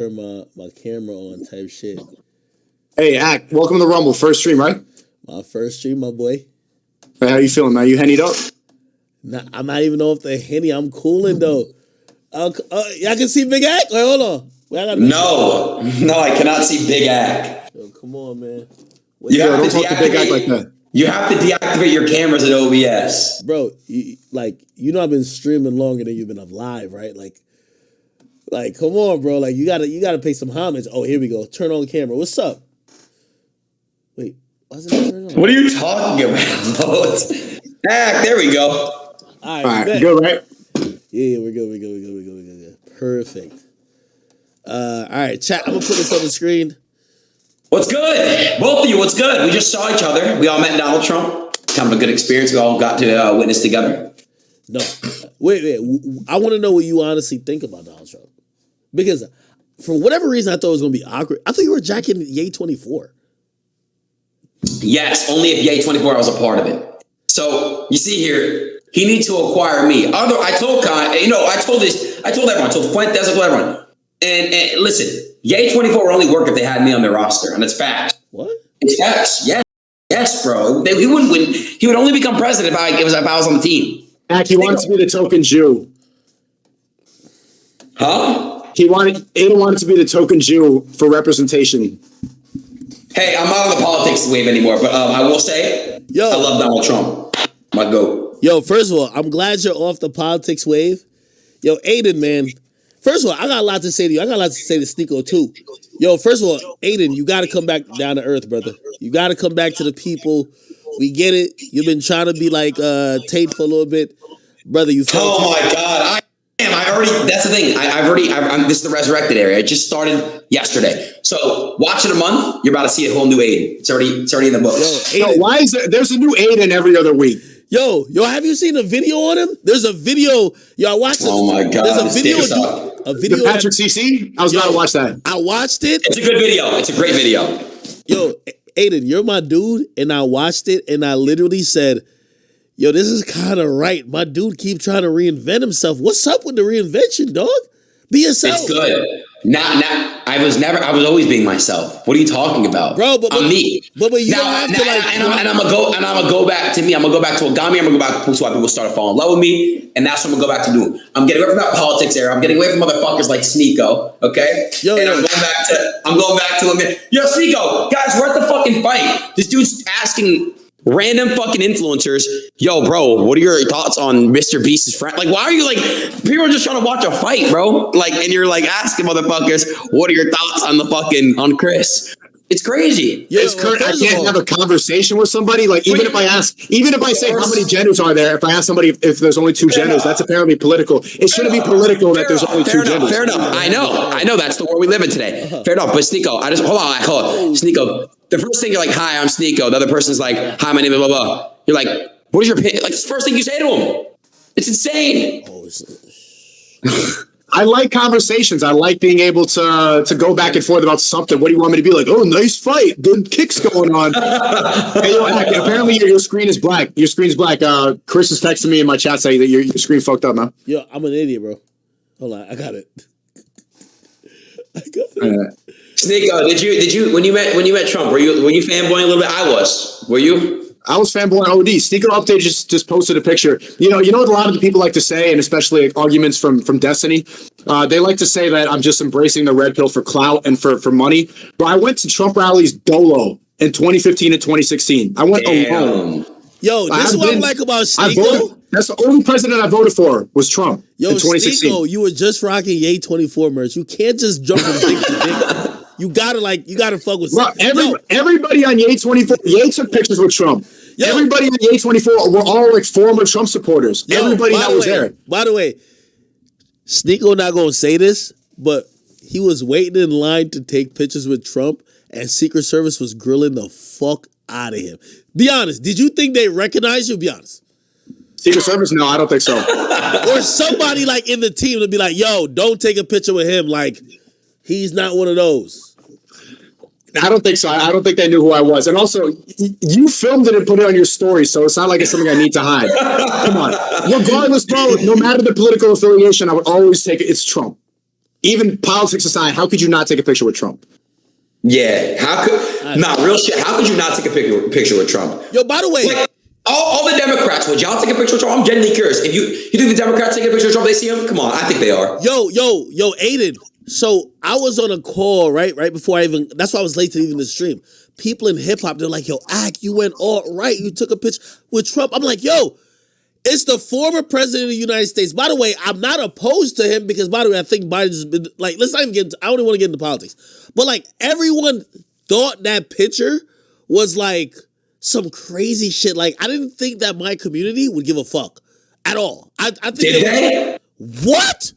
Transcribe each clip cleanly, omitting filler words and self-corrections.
turn my camera on type shit. Hey, Ak, welcome to the Rumble. First stream, right? My first stream, my boy. Hey, how you feeling, man? You hennied up? Nah, I'm not even off the henny. I'm cooling though. Y'all can see Big Ak? Wait, hold on. No, I cannot see Big Ak. Yo, come on, man. Don't talk to Big Ak like that. You have to deactivate your cameras at OBS. Bro, I've been streaming longer than you've been live, right? Like, come on, bro. Like, you gotta pay some homage. Oh, here we go. Turn on the camera. What's up? Wait, why isn't it turned on? What are you talking about? Ak, there we go. All right, good, right? Yeah, we're good. Perfect. All right, chat. I'm gonna put this on the screen. What's good? Both of you, what's good? We just saw each other. We all met Donald Trump. Kind of a good experience. We all got to witness together. No, wait. I want to know what you honestly think about Donald Trump. Because for whatever reason, I thought it was going to be awkward. I thought you were jacking Ye 24. Yes, only if Ye 24 I was a part of it. So you see here, he needs to acquire me. I told everyone, I told Fuentes, I told everyone. And listen, Ye 24 would only work if they had me on their roster, and it's facts. What? It's facts. Yes, bro. He wouldn't win. He would only become president if I was on the team. Ak, he wanted to be the token Jew. Huh? Adin wanted to be the token Jew for representation. Hey, I'm not on the politics wave anymore, but I will say, I love Donald Trump. My goat. Yo, first of all, I'm glad you're off the politics wave. Yo, Adin, man. First of all, I got a lot to say to you. I got a lot to say to Sneako, too. Yo, first of all, Adin, you got to come back down to earth, brother. You got to come back to the people. We get it. You've been trying to be like Tate for a little bit. Brother, you felt Oh, my God. That's the thing. This is the resurrected area. I just started yesterday. So watch in a month, you're about to see a whole new Adin. It's already in the books. Yo, why is there's a new Adin every other week? Yo, have you seen a video on him? There's a video. Yo, I watched it. Oh my God. There's a video. The Patrick CC? I was about to watch that. I watched it. It's a good video. It's a great video. Yo, Adin, you're my dude. And I watched it and I literally said, yo, this is kind of right. My dude keep trying to reinvent himself. What's up with the reinvention, dog? Be yourself. It's good. I was always being myself. What are you talking about? Bro, but I'm me. But you don't have to like. And I'm gonna go back to me. I'm gonna go back to Ogami. I'm gonna go back to why people started falling in love with me, and that's what I'm gonna go back to doing. I'm getting away from that politics era. I'm getting away from motherfuckers like Sneako. Okay. I'm going back to him. Yo, Sneako, guys, we're at the fucking fight. This dude's asking random fucking influencers, yo, bro, what are your thoughts on Mr. Beast's friend? Like, why are you like, people are just trying to watch a fight, bro. Like, and you're like asking motherfuckers, what are your thoughts on Chris? It's crazy. Yeah, I can't have a conversation with somebody. Like, even if I say how many genders are there, if I ask somebody if there's only two genders, that's apparently political. It shouldn't be political that there's only two genders. Fair enough. I know. That's the world we live in today. Fair enough. But Sneako, hold on. Sneako, the first thing you're like, hi, I'm Sneako. The other person's like, hi, my name is blah, blah. You're like, what is your opinion? Like, it's the first thing you say to him. It's insane. I like conversations. I like being able to go back and forth about something. What do you want me to be like? Oh, nice fight. Good kicks going on. Hey, yo, apparently your screen is black. Your screen's black. Chris is texting me in my chat saying that your screen fucked up, man. Yo, I'm an idiot, bro. Hold on, I got it. Sneako, did you when you met Trump, were you fanboying a little bit? I was. Were you? I was fanboying OD. Sneako Update just posted a picture. You know what a lot of the people like to say, and especially arguments from Destiny, they like to say that I'm just embracing the red pill for clout and for money. But I went to Trump rallies dolo in 2015 and 2016. I went alone. Yo, this is what I like about Sneako. That's the only president I voted for was Trump in 2016. Sneako, you were just rocking Ye 24 merch. You can't just jump from dick to dick. You gotta fuck with. Bro, everybody on Ye 24, Ye took pictures with Trump. Yo, everybody on Ye 24 were all like former Trump supporters. Everybody that was there. By the way, Sneako not gonna say this, but he was waiting in line to take pictures with Trump, and Secret Service was grilling the fuck out of him. Be honest. Did you think they recognized you? Be honest. Secret Service? No, I don't think so. Or somebody like in the team to be like, yo, don't take a picture with him. Like, he's not one of those. I don't think so. I don't think they knew who I was. And also, you filmed it and put it on your story, so it's not like it's something I need to hide. Come on. Regardless, bro, no matter the political affiliation, I would always take it. It's Trump. even politics aside, how could you not take a picture with Trump? Yeah, real shit. How could you not take a picture with Trump? Yo, by the way, like, all the Democrats, would y'all take a picture with Trump? I'm genuinely curious. If you think the Democrats take a picture with Trump, they see him? Come on, I think they are. Yo, Adin. So I was on a call right before that's why I was late to even the stream. People in hip hop, they're like, yo, you went all right. You took a picture with Trump. I'm like, yo, it's the former president of the United States. By the way, I'm not opposed to him because, by the way, I think Biden's been like, let's not even get into, I don't even want to get into politics. But like, everyone thought that picture was like some crazy shit. Like, I didn't think that my community would give a fuck at all. I think Did they? What?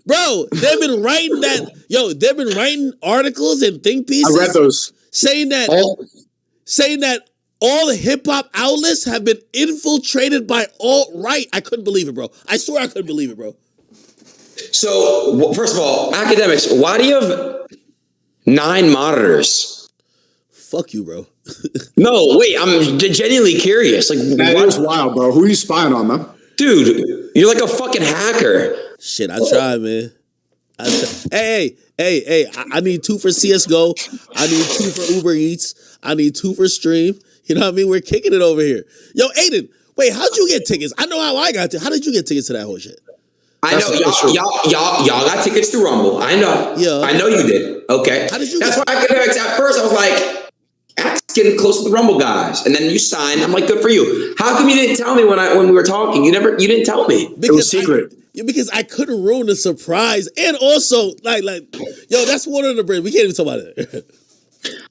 Bro, they've been writing they've been writing articles and think pieces. I read those. Saying that all the hip hop outlets have been infiltrated by alt-right. I couldn't believe it, bro. I swear I couldn't believe it, bro. So, first of all, Akademiks, why do you have 9 monitors? Fuck you, bro. No, wait, I'm genuinely curious. Like, that is wild, bro. Who are you spying on, man? Dude, you're like a fucking hacker. Shit, I try, man. Hey, I need 2 for CSGO. I need 2 for Uber Eats. I need 2 for Stream. You know what I mean? We're kicking it over here. Yo, Adin, wait, how'd you get tickets? I know how I got How did you get tickets to that whole shit? I know y'all got tickets to Rumble. I know. Yeah. I know you did. Okay. How did you That's why Akademiks at first I was like, getting close to the Rumble guys, and then you signed. I'm like, good for you. How come you didn't tell me when we were talking? You didn't tell me. Because it was secret. Because I couldn't ruin the surprise, and also like, yo, that's water in the bread. We can't even talk about it.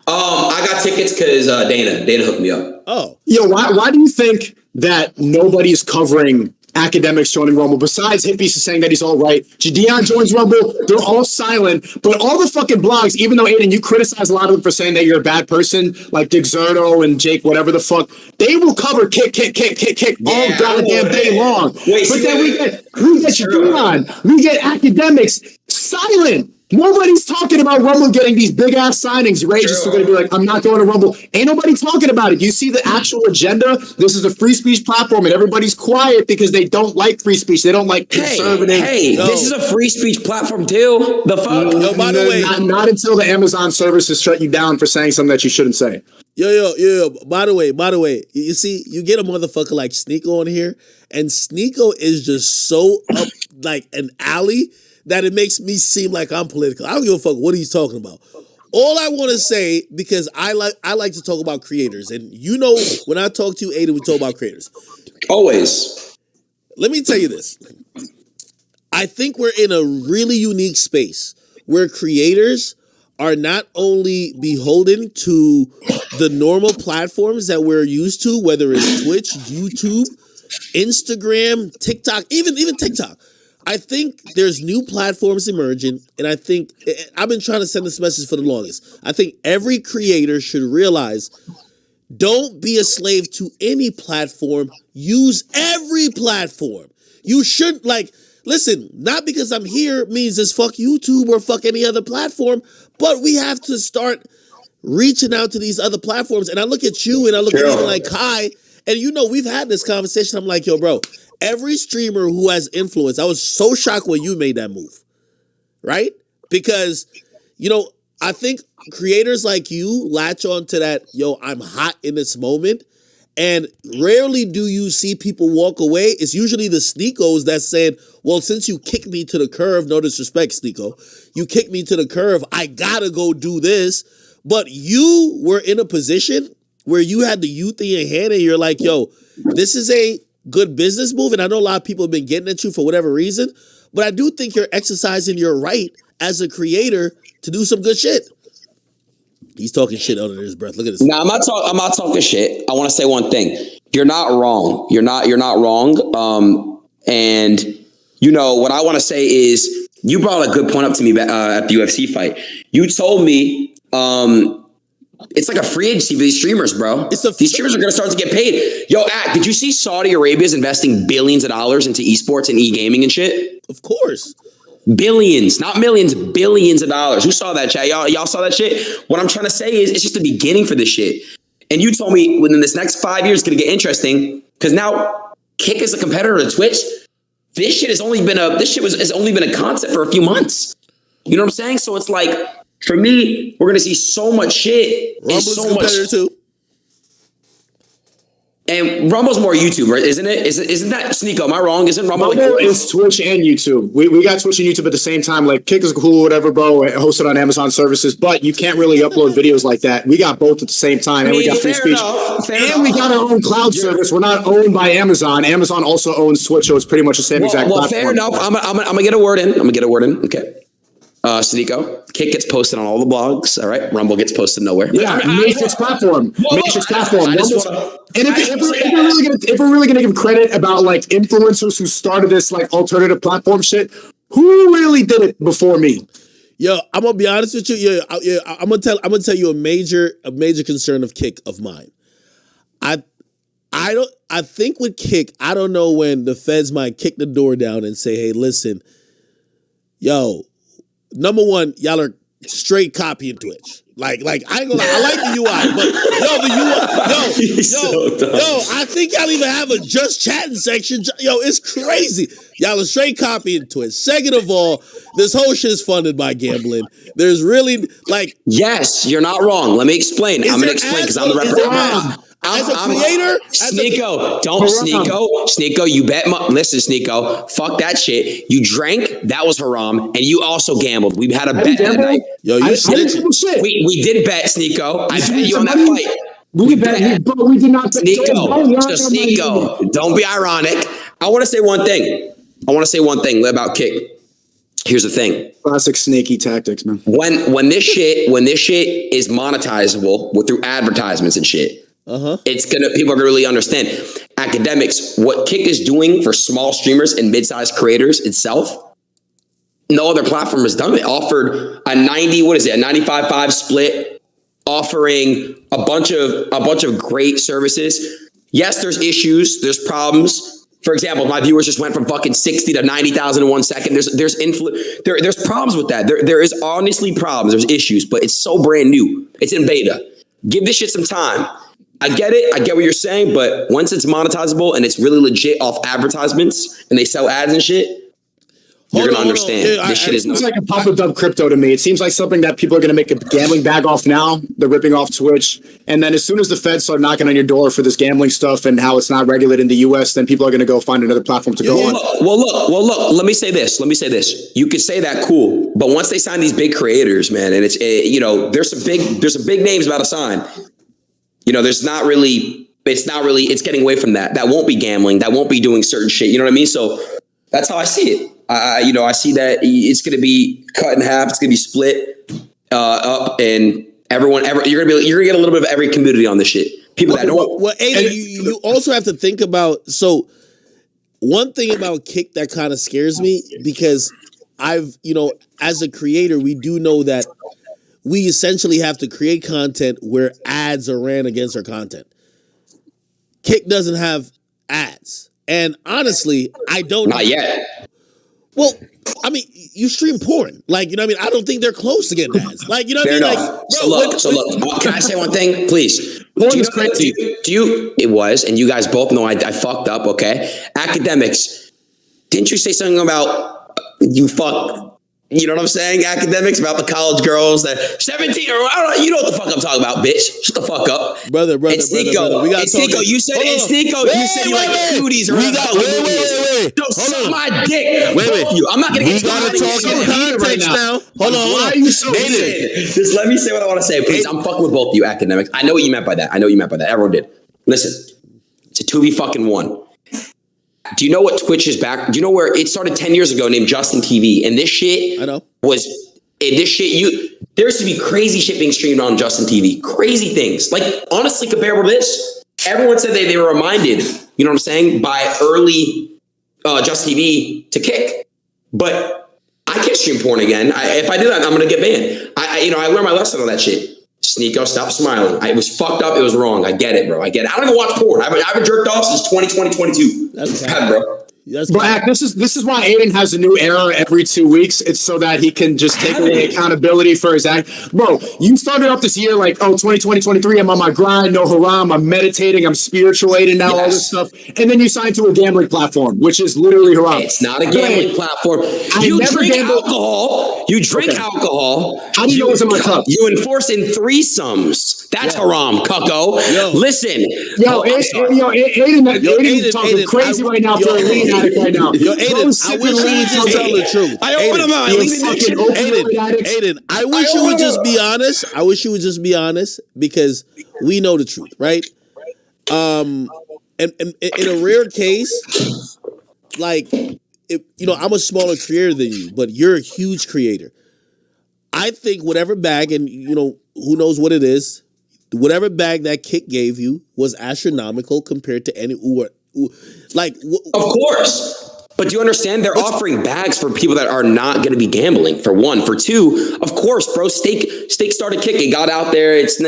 I got tickets because Dana hooked me up. Oh, yo, why do you think that nobody is covering Akademiks joining Rumble besides Hippies saying that he's all right? Jadion joins Rumble, they're all silent, but all the fucking blogs, even though Adin, you criticize a lot of them for saying that you're a bad person, like Dick Zerto and Jake, whatever the fuck, they will cover kick all goddamn day long. But then we get Jadion, we get Akademiks silent. Nobody's talking about Rumble getting these big ass signings. Ray just going to be like, I'm not going to Rumble. Ain't nobody talking about it. You see the actual agenda? This is a free speech platform, and everybody's quiet because they don't like free speech. They don't like conservative. This is a free speech platform too. The fuck? Yo, by the way, not until the Amazon services shut you down for saying something that you shouldn't say. Yo. By the way, you see, you get a motherfucker like Sneako on here, and Sneako is just so up like an alley that it makes me seem like I'm political. I don't give a fuck what he's talking about. All I want to say, because I like to talk about creators, and you know when I talk to you, Adin, we talk about creators. Always. Let me tell you this. I think we're in a really unique space where creators are not only beholden to the normal platforms that we're used to, whether it's Twitch, YouTube, Instagram, TikTok, even TikTok. I think there's new platforms emerging, and I think I've been trying to send this message for the longest. I think every creator should realize, don't be a slave to any platform. Use every platform. You should listen, not because I'm here means it's fuck YouTube or fuck any other platform, but we have to start reaching out to these other platforms. And I look at you and I look at even like Kai, and we've had this conversation. I'm like, yo, bro, every streamer who has influence, I was so shocked when you made that move, right? Because, I think creators like you latch on to that, yo, I'm hot in this moment. And rarely do you see people walk away. It's usually the Sneakos that said, well, since you kicked me to the curve, no disrespect, Sneako, you kicked me to the curve, I gotta go do this. But you were in a position where you had the youth in your hand and you're like, yo, this is a good business move. And I know a lot of people have been getting at you for whatever reason, but I do think you're exercising your right as a creator to do some good shit. He's talking shit under his breath. Look at this. No, I'm not talking shit. I want to say one thing. You're not wrong. You're not wrong. And what I want to say is, you brought a good point up to me at the UFC fight. You told me it's like a free agency for these streamers, bro. These streamers are going to start to get paid. Yo, did you see Saudi Arabia's investing billions of dollars into esports and e-gaming and shit? Of course. Billions, not millions, billions of dollars. Who saw that, chat? Y'all saw that shit? What I'm trying to say is, it's just the beginning for this shit. And you told me within this next 5 years, it's going to get interesting, because now Kick is a competitor to Twitch. This shit has only been a concept for a few months. You know what I'm saying? So it's like, for me, we're gonna see so much shit. Rumble's so competitor too. And Rumble's more YouTube, right? Isn't it? Isn't that Sneako? Am I wrong? Isn't Rumble? Rumble is Twitch and YouTube. We got Twitch and YouTube at the same time. Like, Kick is cool, whatever, bro. Hosted on Amazon services, but you can't really upload videos like that. We got both at the same time, and we got free speech, and we got our own cloud service. We're not owned by Amazon. Amazon also owns Twitch, so it's pretty much the same exact platform. Fair enough. I'm gonna get a word in. Okay. Sneako, Kick gets posted on all the blogs. All right, Rumble gets posted nowhere. Yeah, Matrix platform. Matrix platform. And if we're really gonna give credit about like influencers who started this like alternative platform shit, who really did it before me? Yo, I'm gonna be honest with you. I'm gonna tell you a major concern of Kick of mine. I think with Kick, I don't know when the feds might kick the door down and say, hey, listen, yo. Number one, y'all are straight copying Twitch. Like I ain't gonna lie, I like the UI, but the UI, I think y'all even have a just chatting section. Yo, it's crazy. Y'all are straight copying Twitch. Second of all, this whole shit is funded by gambling. There's really like, yes, you're not wrong. Let me explain. I'm gonna explain because I'm the representative. As a creator, Sneako, you bet. Listen, Sneako, fuck that shit. You drank, that was haram, and you also gambled. We had a bet that night. Yo, you snitching. We did bet, Sneako. I bet you on that fight. We bet, but we did not bet. Sneako, don't be ironic. I want to say one thing about Kick. Here's the thing. Classic snaky tactics, man. When this shit is monetizable through advertisements and shit. People are gonna really understand. Akademiks, what Kick is doing for small streamers and mid-sized creators itself, no other platform has done it. Offered a 95-5 split, offering a bunch of great services. Yes, there's issues, there's problems. For example, my viewers just went from fucking 60 to 90,000 in 1 second. There's problems with that. There is honestly problems. There's issues, but it's so brand new. It's in beta. Give this shit some time. I get it. I get what you're saying, but once it's monetizable and it's really legit off advertisements and they sell ads and shit, you're gonna understand. This shit is like a pop of dub crypto to me. It seems like something that people are gonna make a gambling bag off now. They're ripping off Twitch, and then as soon as the feds start knocking on your door for this gambling stuff and how it's not regulated in the U.S., then people are gonna go find another platform to go on. Well, look. Let me say this. You could say that, cool, but once they sign these big creators, man, and it's there's some big names about to sign. It's it's getting away from that. That won't be gambling. That won't be doing certain shit. You know what I mean? So that's how I see it. I see that it's going to be cut in half. It's going to be split up, and you're going to get a little bit of every community on this shit. People that don't. Well, Adin, you also have to think about. So one thing about Kick that kind of scares me, because as a creator, we do know that we essentially have to create content where ads are ran against our content. Kick doesn't have ads. And honestly, I don't know. Not yet. Well, I mean, you stream porn. Like, you know what I mean? I don't think they're close to getting ads. Like, you know what I mean? Like, bro, so look, can I say one thing, please? It was, and you guys both know I fucked up, okay? Akademiks, didn't you say something about you fuck... You know what I'm saying? Akademiks, about the college girls that 17 or I don't know. You know what the fuck I'm talking about, bitch. Shut the fuck up, brother. We got Sneako. You said you like the cooties or wait. Don't suck my dick. Wait. I'm not gonna get to talk context now. Hold on. Why are you so Just let me say what I want to say, please. I'm fucking with both of you, Akademiks. I know what you meant by that. Everyone did. Listen, it's a 2v1. Do you know what Twitch is back? Do you know where it started 10 years ago named Justin TV? And this shit there used to be crazy shit being streamed on Justin TV. Crazy things. Like, honestly, comparable to this. Everyone said they were reminded, you know what I'm saying, by early Justin TV to Kick. But I can't stream porn again. If I do that, I'm going to get banned. I learned my lesson on that shit. Sneako, stop smiling. It was fucked up. It was wrong. I get it, bro. I don't even watch porn. I haven't jerked off since 2020, 2022. That's bad, bro. That's Black, this is why Adin has a new error every 2 weeks. It's so that he can just take away accountability for his act. Bro, you started off this year like, 2020, 23, I'm on my grind, no haram, I'm meditating, I'm spirituating now, all this stuff. And then you signed to a gambling platform, which is literally haram. It's not a gambling platform. You drink alcohol. You drink alcohol. How do you know what's in my cup? You enforce in threesomes. That's haram, cucko. Listen. Aiden talking crazy right now for a lean addict right now. Yo, Adin, I wish you would just tell the truth. Adin, I wish you would just be honest. I wish you would just be honest because we know the truth, right? And in a rare case, like, I'm a smaller creator than you, but you're a huge creator. I think whatever bag, and who knows what it is, whatever bag that Kick gave you was astronomical compared to any of course. But do you understand? They're offering bags for people that are not going to be gambling. For one, for two, of course, bro. Steak started Kick. It got out there. It's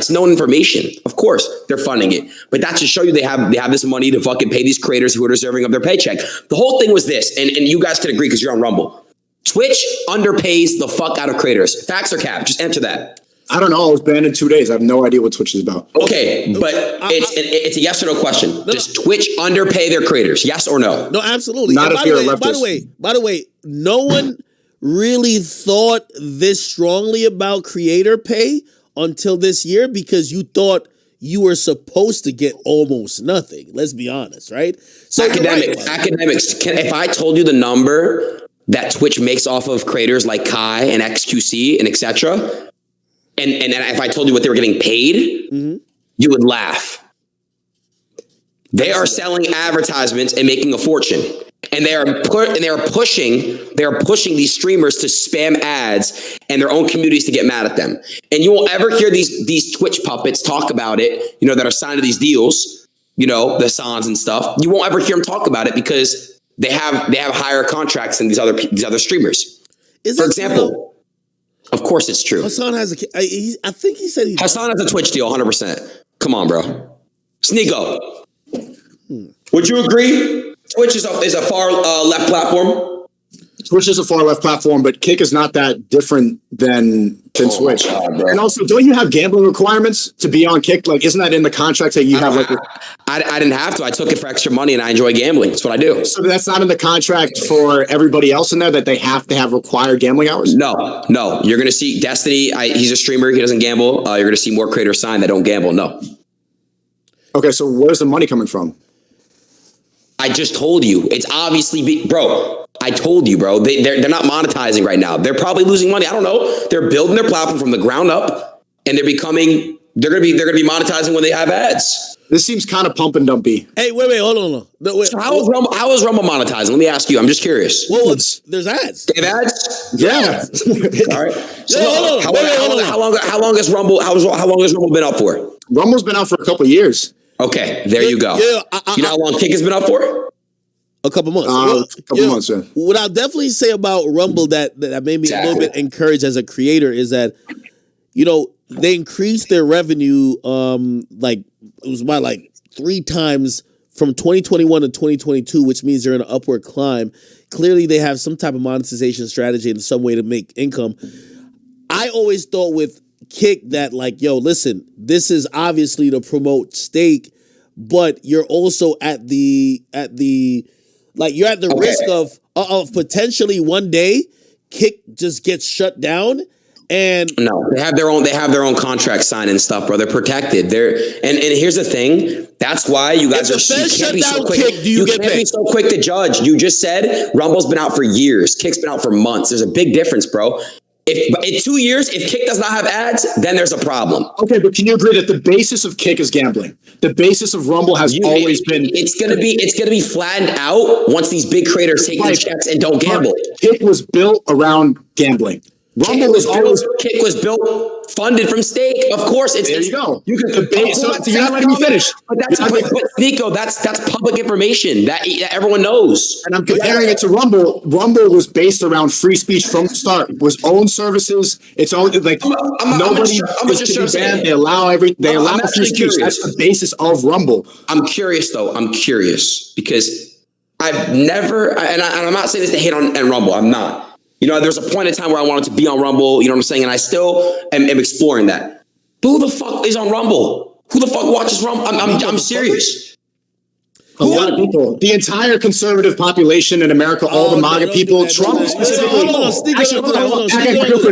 known information. Of course, they're funding it. But that should show you they have this money to fucking pay these creators who are deserving of their paycheck. The whole thing was this, and you guys can agree because you're on Rumble. Twitch underpays the fuck out of creators. Facts or cap? Just answer that. I don't know. I was banned in 2 days. I have no idea what Twitch is about. Okay, but it's a yes or no question. Does Twitch underpay their creators? Yes or no? No, absolutely. Not if you're a leftist. By the way, no one really thought this strongly about creator pay until this year because you thought you were supposed to get almost nothing. Let's be honest, right? So Akademiks. If I told you the number that Twitch makes off of creators like Kai and XQC and etc. And if I told you what they were getting paid, you would laugh. They are selling advertisements and making a fortune, and they are pushing these streamers to spam ads and their own communities to get mad at them. And you won't ever hear these Twitch puppets talk about it. that are signed to these deals. The Sans and stuff. You won't ever hear them talk about it because they have higher contracts than these other streamers. For example. Of course it's true. Hassan has I think he said Hassan has a Twitch deal, 100%. Come on, bro. Sneako. Would you agree? Twitch is a far left platform? Twitch is a far left platform, but Kick is not that different than Twitch. God, and also, don't you have gambling requirements to be on Kick? Like, isn't that in the contract that you have? I didn't have to. I took it for extra money, and I enjoy gambling. That's what I do. So that's not in the contract for everybody else in there that they have to have required gambling hours? No. You're going to see Destiny. He's a streamer. He doesn't gamble. You're going to see more creators sign that don't gamble. No. Okay, so where's the money coming from? I just told you. It's obviously, bro. I told you, bro. They're not monetizing right now. They're probably losing money. I don't know. They're building their platform from the ground up, and they're gonna be monetizing when they have ads. This seems kind of pump and dumpy. Hey, wait, hold on. No, so how is Rumble monetizing? Let me ask you. I'm just curious. Well, there's ads. They have ads? Yeah. All right. So how long has Rumble been out for? Rumble's been out for a couple of years. Okay, there you go. You know how long Kick has been out for? A couple months. Months, yeah. What I'll definitely say about Rumble that made me a little bit encouraged as a creator is that, they increased their revenue, it was about 3 times from 2021 to 2022, which means they're in an upward climb. Clearly, they have some type of monetization strategy in some way to make income. I always thought with Kick that listen, this is obviously to promote Stake, but you're also at the you're at the risk of potentially one day Kick just gets shut down. And no, they have their own contract signed and stuff, bro. They're protected. And here's the thing. That's why you guys can't be so quick. You can't be so quick to judge. You just said Rumble's been out for years. Kick's been out for months. There's a big difference, bro. If in 2 years, if Kick does not have ads, then there's a problem. Okay, but can you agree that the basis of Kick is gambling? The basis of Rumble has always been. It's gonna be flattened out once these big creators take these checks and don't gamble. Kick was built around gambling. Kick was built, funded from Stake. Of course, there you go. You can debate. So you're not letting me finish. But Sneako, that's public information that everyone knows. And I'm comparing it to Rumble. Rumble was based around free speech from the start. It was own services. It's own nobody is to be banned. They allow free speech. That's the basis of Rumble. I'm curious though. I'm curious because I've never, and I'm not saying this to hate on Rumble. I'm not. You know, there's a point in time where I wanted to be on Rumble. You know what I'm saying? And I still am exploring that. But who the fuck is on Rumble? Who the fuck watches Rumble? I'm serious. A lot of people. The entire conservative population in America, all the MAGA people, Trump specifically. Hold on.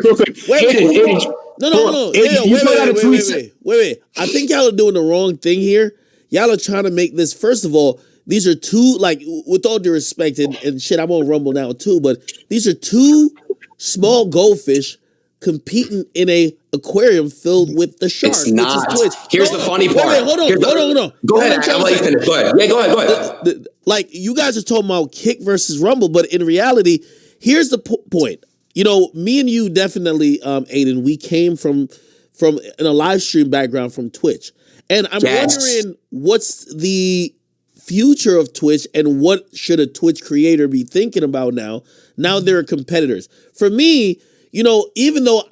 Real quick. Wait. No. Wait. I think y'all are doing the wrong thing here. Y'all are trying to make this, first of all, these are two, like, with all due respect, and shit, I'm on Rumble now too, but these are two small goldfish competing in a aquarium filled with the shark. It's not. Here's the funny part. Wait, hold on. Go ahead. I'll let you finish. Go ahead. Yeah, go ahead. Like, you guys are talking about Kick versus Rumble, but in reality, here's the point. You know, me and you definitely, Adin, we came from in a live stream background from Twitch. And I'm wondering what's the future of Twitch and what should a Twitch creator be thinking about now? Now there are competitors. For me, you know, even though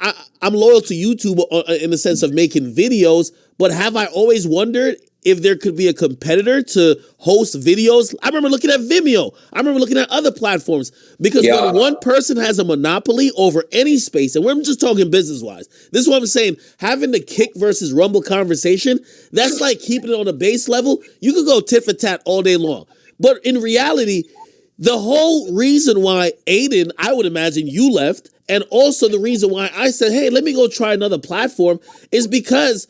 I'm loyal to YouTube in the sense of making videos, but have I always wondered if there could be a competitor to host videos? I remember looking at Vimeo. I remember looking at other platforms because when one person has a monopoly over any space, and we're just talking business-wise, this is what I'm saying, having the Kick versus Rumble conversation, that's like keeping it on a base level. You could go tit for tat all day long. But in reality, the whole reason why Adin, I would imagine you left, and also the reason why I said, hey, let me go try another platform is because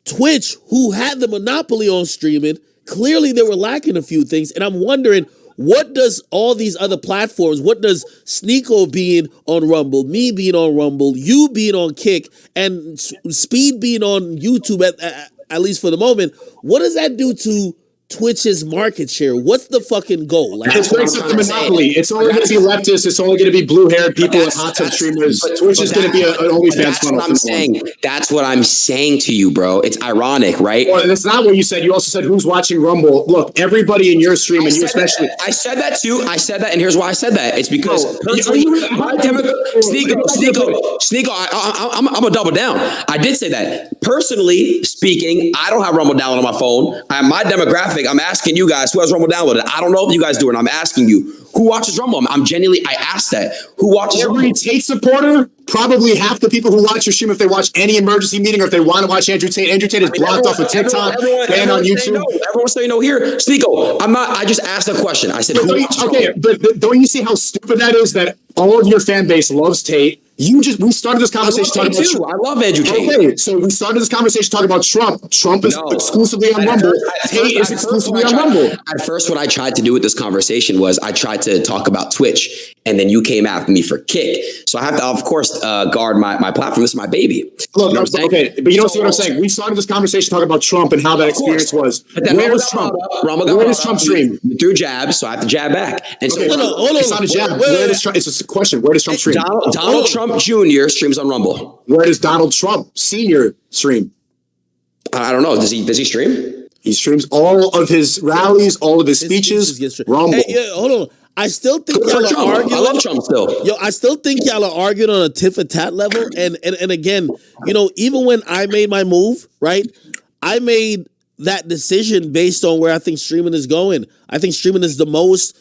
Twitch, who had the monopoly on streaming, clearly they were lacking a few things. And I'm wondering, what does all these other platforms, what does Sneako being on Rumble, me being on Rumble, you being on Kick, and Speed being on YouTube, at least for the moment, what does that do to Twitch's market share? What's the fucking goal? Like, it breaks up the monopoly. It's only going to be leftists. It's only going to be blue-haired people and hot tub streamers. Twitch is going to be an OnlyFans funnel. That's what I'm saying to you, bro. It's ironic, right? Well, that's not what you said. You also said who's watching Rumble. Look, everybody in your stream, and you especially. I said that too. I said that, and here's why I said that. It's because Sneako, I'm gonna double down. I did say that. Personally speaking, I don't have Rumble downloaded on my phone. My demographic, I'm asking you guys who has Rumble downloaded. I don't know if you guys do it. I'm asking you who watches Rumble. I'm genuinely, I asked that. Who watches Rumble? Every Tate supporter, probably half the people who watch your stream, if they watch any emergency meeting or if they want to watch Andrew Tate. Andrew Tate is blocked off of TikTok, banned on YouTube. Everyone's saying no here. Sneako, I'm not, I just asked a question. I said, but don't you see how stupid that is that all of your fan base loves Tate? We started this conversation talking about Trump. I love Andrew Tate. Okay, so we started this conversation talking about Trump. Trump is exclusively on Rumble. Tate is exclusively on Rumble. At first, what I tried to do with this conversation was I tried to talk about Twitch, and then you came after me for Kick. So I have to, of course, guard my platform. This is my baby. Look, okay, but you don't see what I'm saying. We started this conversation talking about Trump and how that experience was. Where was Trump? Where does Trump stream? You threw jabs, so I have to jab back. And so, hold on. It's not a jab. It's a question. Where does Trump stream? Donald Trump Jr. streams on Rumble. Where does Donald Trump Sr. stream? I don't know. Does he stream? He streams all of his rallies, all of his speeches. Rumble. Hey, hold on. I still think y'all are arguing. I love Trump still. Yo, I still think y'all are arguing on a tit for tat level. And again, you know, even when I made my move, right? I made that decision based on where I think streaming is going. I think streaming is the most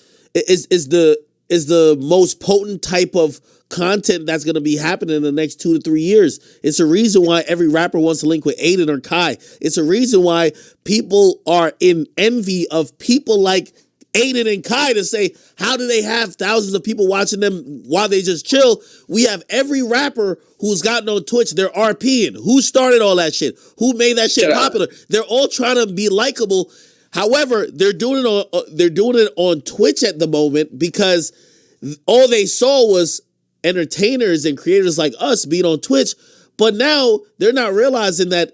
most potent type of content that's going to be happening in the next 2 to 3 years. It's a reason why every rapper wants to link with Adin or Kai. It's a reason why people are in envy of people like Adin and Kai to say, how do they have thousands of people watching them while they just chill? We have every rapper who's gotten on Twitch, they're RPing. Who started all that shit? Who made that shit popular? They're all trying to be likable. However, they're doing it on Twitch at the moment because all they saw was entertainers and creators like us being on Twitch. But now they're not realizing that,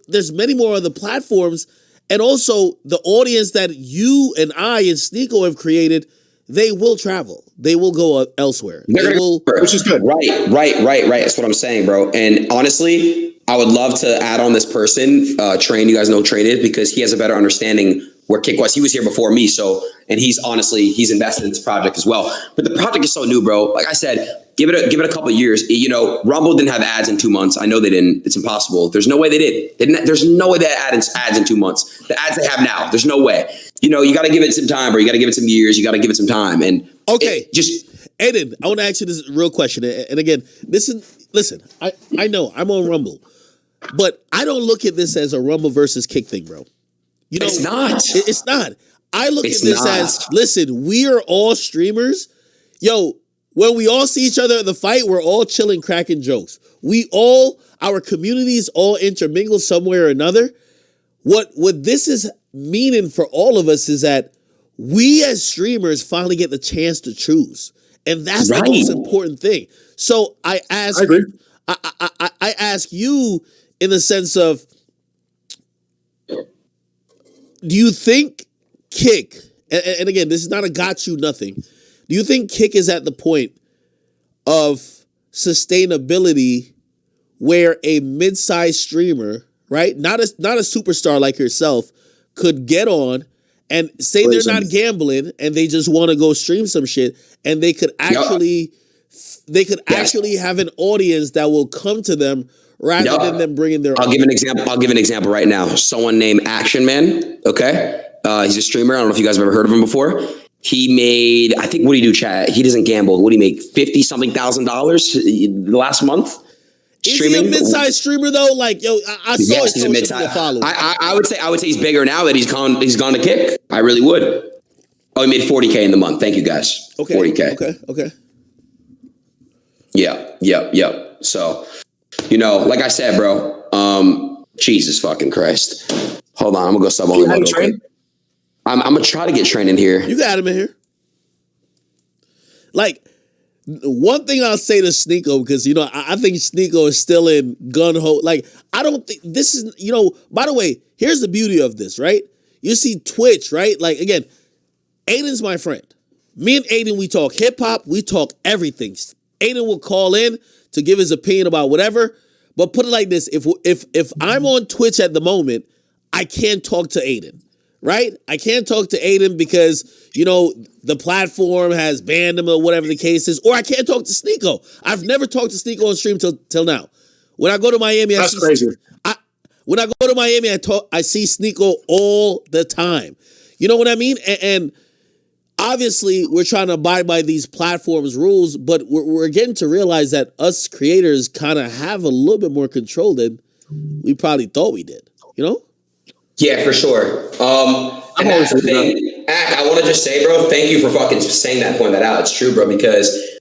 there's many more other platforms. And also the audience that you and I and Sneako have created, they will travel. They will go elsewhere. Which is good. Right. That's what I'm saying, bro. And honestly, I would love to add on this person, Train. You guys know Train is because he has a better understanding where Kick was. He was here before me. So, and he's invested in this project as well. But the project is so new, bro. Like I said, give it a couple of years. Rumble didn't have ads in 2 months. I know they didn't. It's impossible. There's no way they did. There's no way they had ads in 2 months. The ads they have now, there's no way. you know, you got to give it some time, bro. You got to give it some years. You got to give it some time. And okay, just Adin, I want to ask you this real question. And again, listen, I know I'm on Rumble, but I don't look at this as a Rumble versus Kick thing, bro. You know, it's not. It's not. I look at this as, listen, we are all streamers. Yo, when we all see each other in the fight, we're all chilling, cracking jokes. Our communities all intermingle somewhere or another. What this is meaning for all of us is that we as streamers finally get the chance to choose. And that's the most important thing. So I agree. I ask you in the sense of, do you think Kick, and again, this is not a got you nothing, do you think Kick is at the point of sustainability where a mid-sized streamer, right, not a superstar like yourself, could get on and say they're not gambling and they just want to go stream some shit, and they could actually actually have an audience that will come to them rather than them bringing their I'll give an example right now. Someone named Action Man, okay? He's a streamer. I don't know if you guys have ever heard of him before. He made, I think, what do you do, chat? He doesn't gamble. What do you make? $50-something thousand last month? Streaming. Is he a mid-sized streamer though? Like, yo, I saw his he's a mid-sized. I would say he's bigger now that he's gone to Kick. I really would. Oh, he made $40K in the month. Thank you guys. Okay. $40K. Okay. Yeah. So, you know, like I said, bro, Jesus fucking Christ. Hold on, I'm gonna go sub on real quick. I'm gonna try to get trained in here. You got him in here. Like, one thing I'll say to Sneako, because, you know, I think Sneako is still in gun-ho. Like, I don't think this is, you know, by the way, here's the beauty of this, right? You see Twitch, right? Like, again, Adin's my friend. Me and Adin, we talk hip-hop, we talk everything. Adin will call in to give his opinion about whatever, but put it like this, if I'm on Twitch at the moment, I can't talk to Adin. Right? I can't talk to Adin because, you know, the platform has banned him or whatever the case is. Or I can't talk to Sneako. I've never talked to Sneako on stream till now. When I go to Miami, when I go to Miami, I see Sneako all the time. You know what I mean? And obviously, we're trying to abide by these platforms' rules, but we're getting to realize that us creators kind of have a little bit more control than we probably thought we did. You know? Yeah, for sure. And that's the thing. I want to just say, bro, thank you for fucking saying that, pointing that out. It's true, bro, because,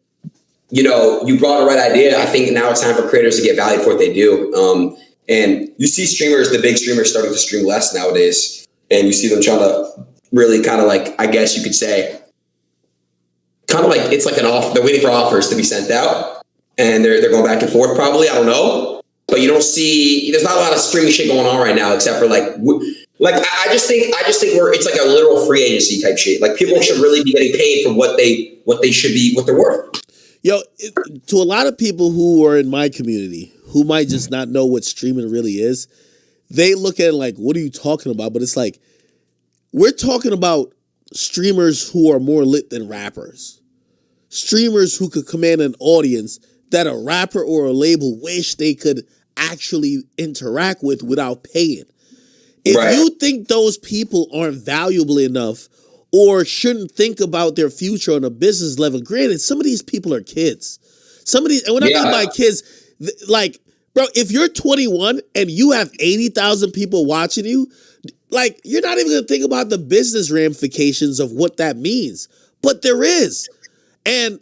you know, you brought the right idea. I think now it's time for creators to get valued for what they do. And you see streamers, the big streamers, starting to stream less nowadays. And you see them trying to really kind of like, I guess you could say, kind of like, it's like they're waiting for offers to be sent out. And they're going back and forth probably. I don't know. But you don't see, there's not a lot of streaming shit going on right now, except for I just think it's like a literal free agency type shit. Like, people should really be getting paid for what they should be, what they're worth. Yo, to a lot of people who are in my community who might just not know what streaming really is, they look at it like, what are you talking about? But it's like, we're talking about streamers who are more lit than rappers. Streamers who could command an audience that a rapper or a label wish they could actually interact with without paying. If you think those people aren't valuable enough or shouldn't think about their future on a business level, granted, some of these people are kids. Some of these, and when I mean by kids, like, bro, if you're 21 and you have 80,000 people watching you, like, you're not even going to think about the business ramifications of what that means. But there is. And,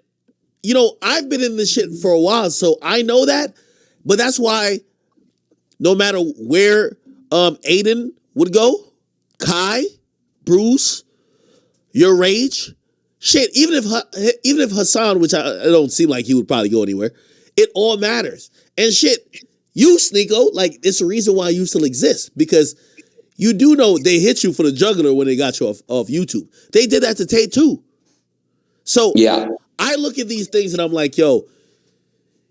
you know, I've been in this shit for a while, so I know that. But that's why no matter where Adin would go, Kai, Bruce, Your Rage, shit, even if Hassan, which I don't seem like he would probably go anywhere, it all matters. And shit, you, Sneako, like, it's the reason why you still exist, because you do know they hit you for the juggler when they got you off YouTube. They did that to Tate too. So yeah, I look at these things and I'm like, yo,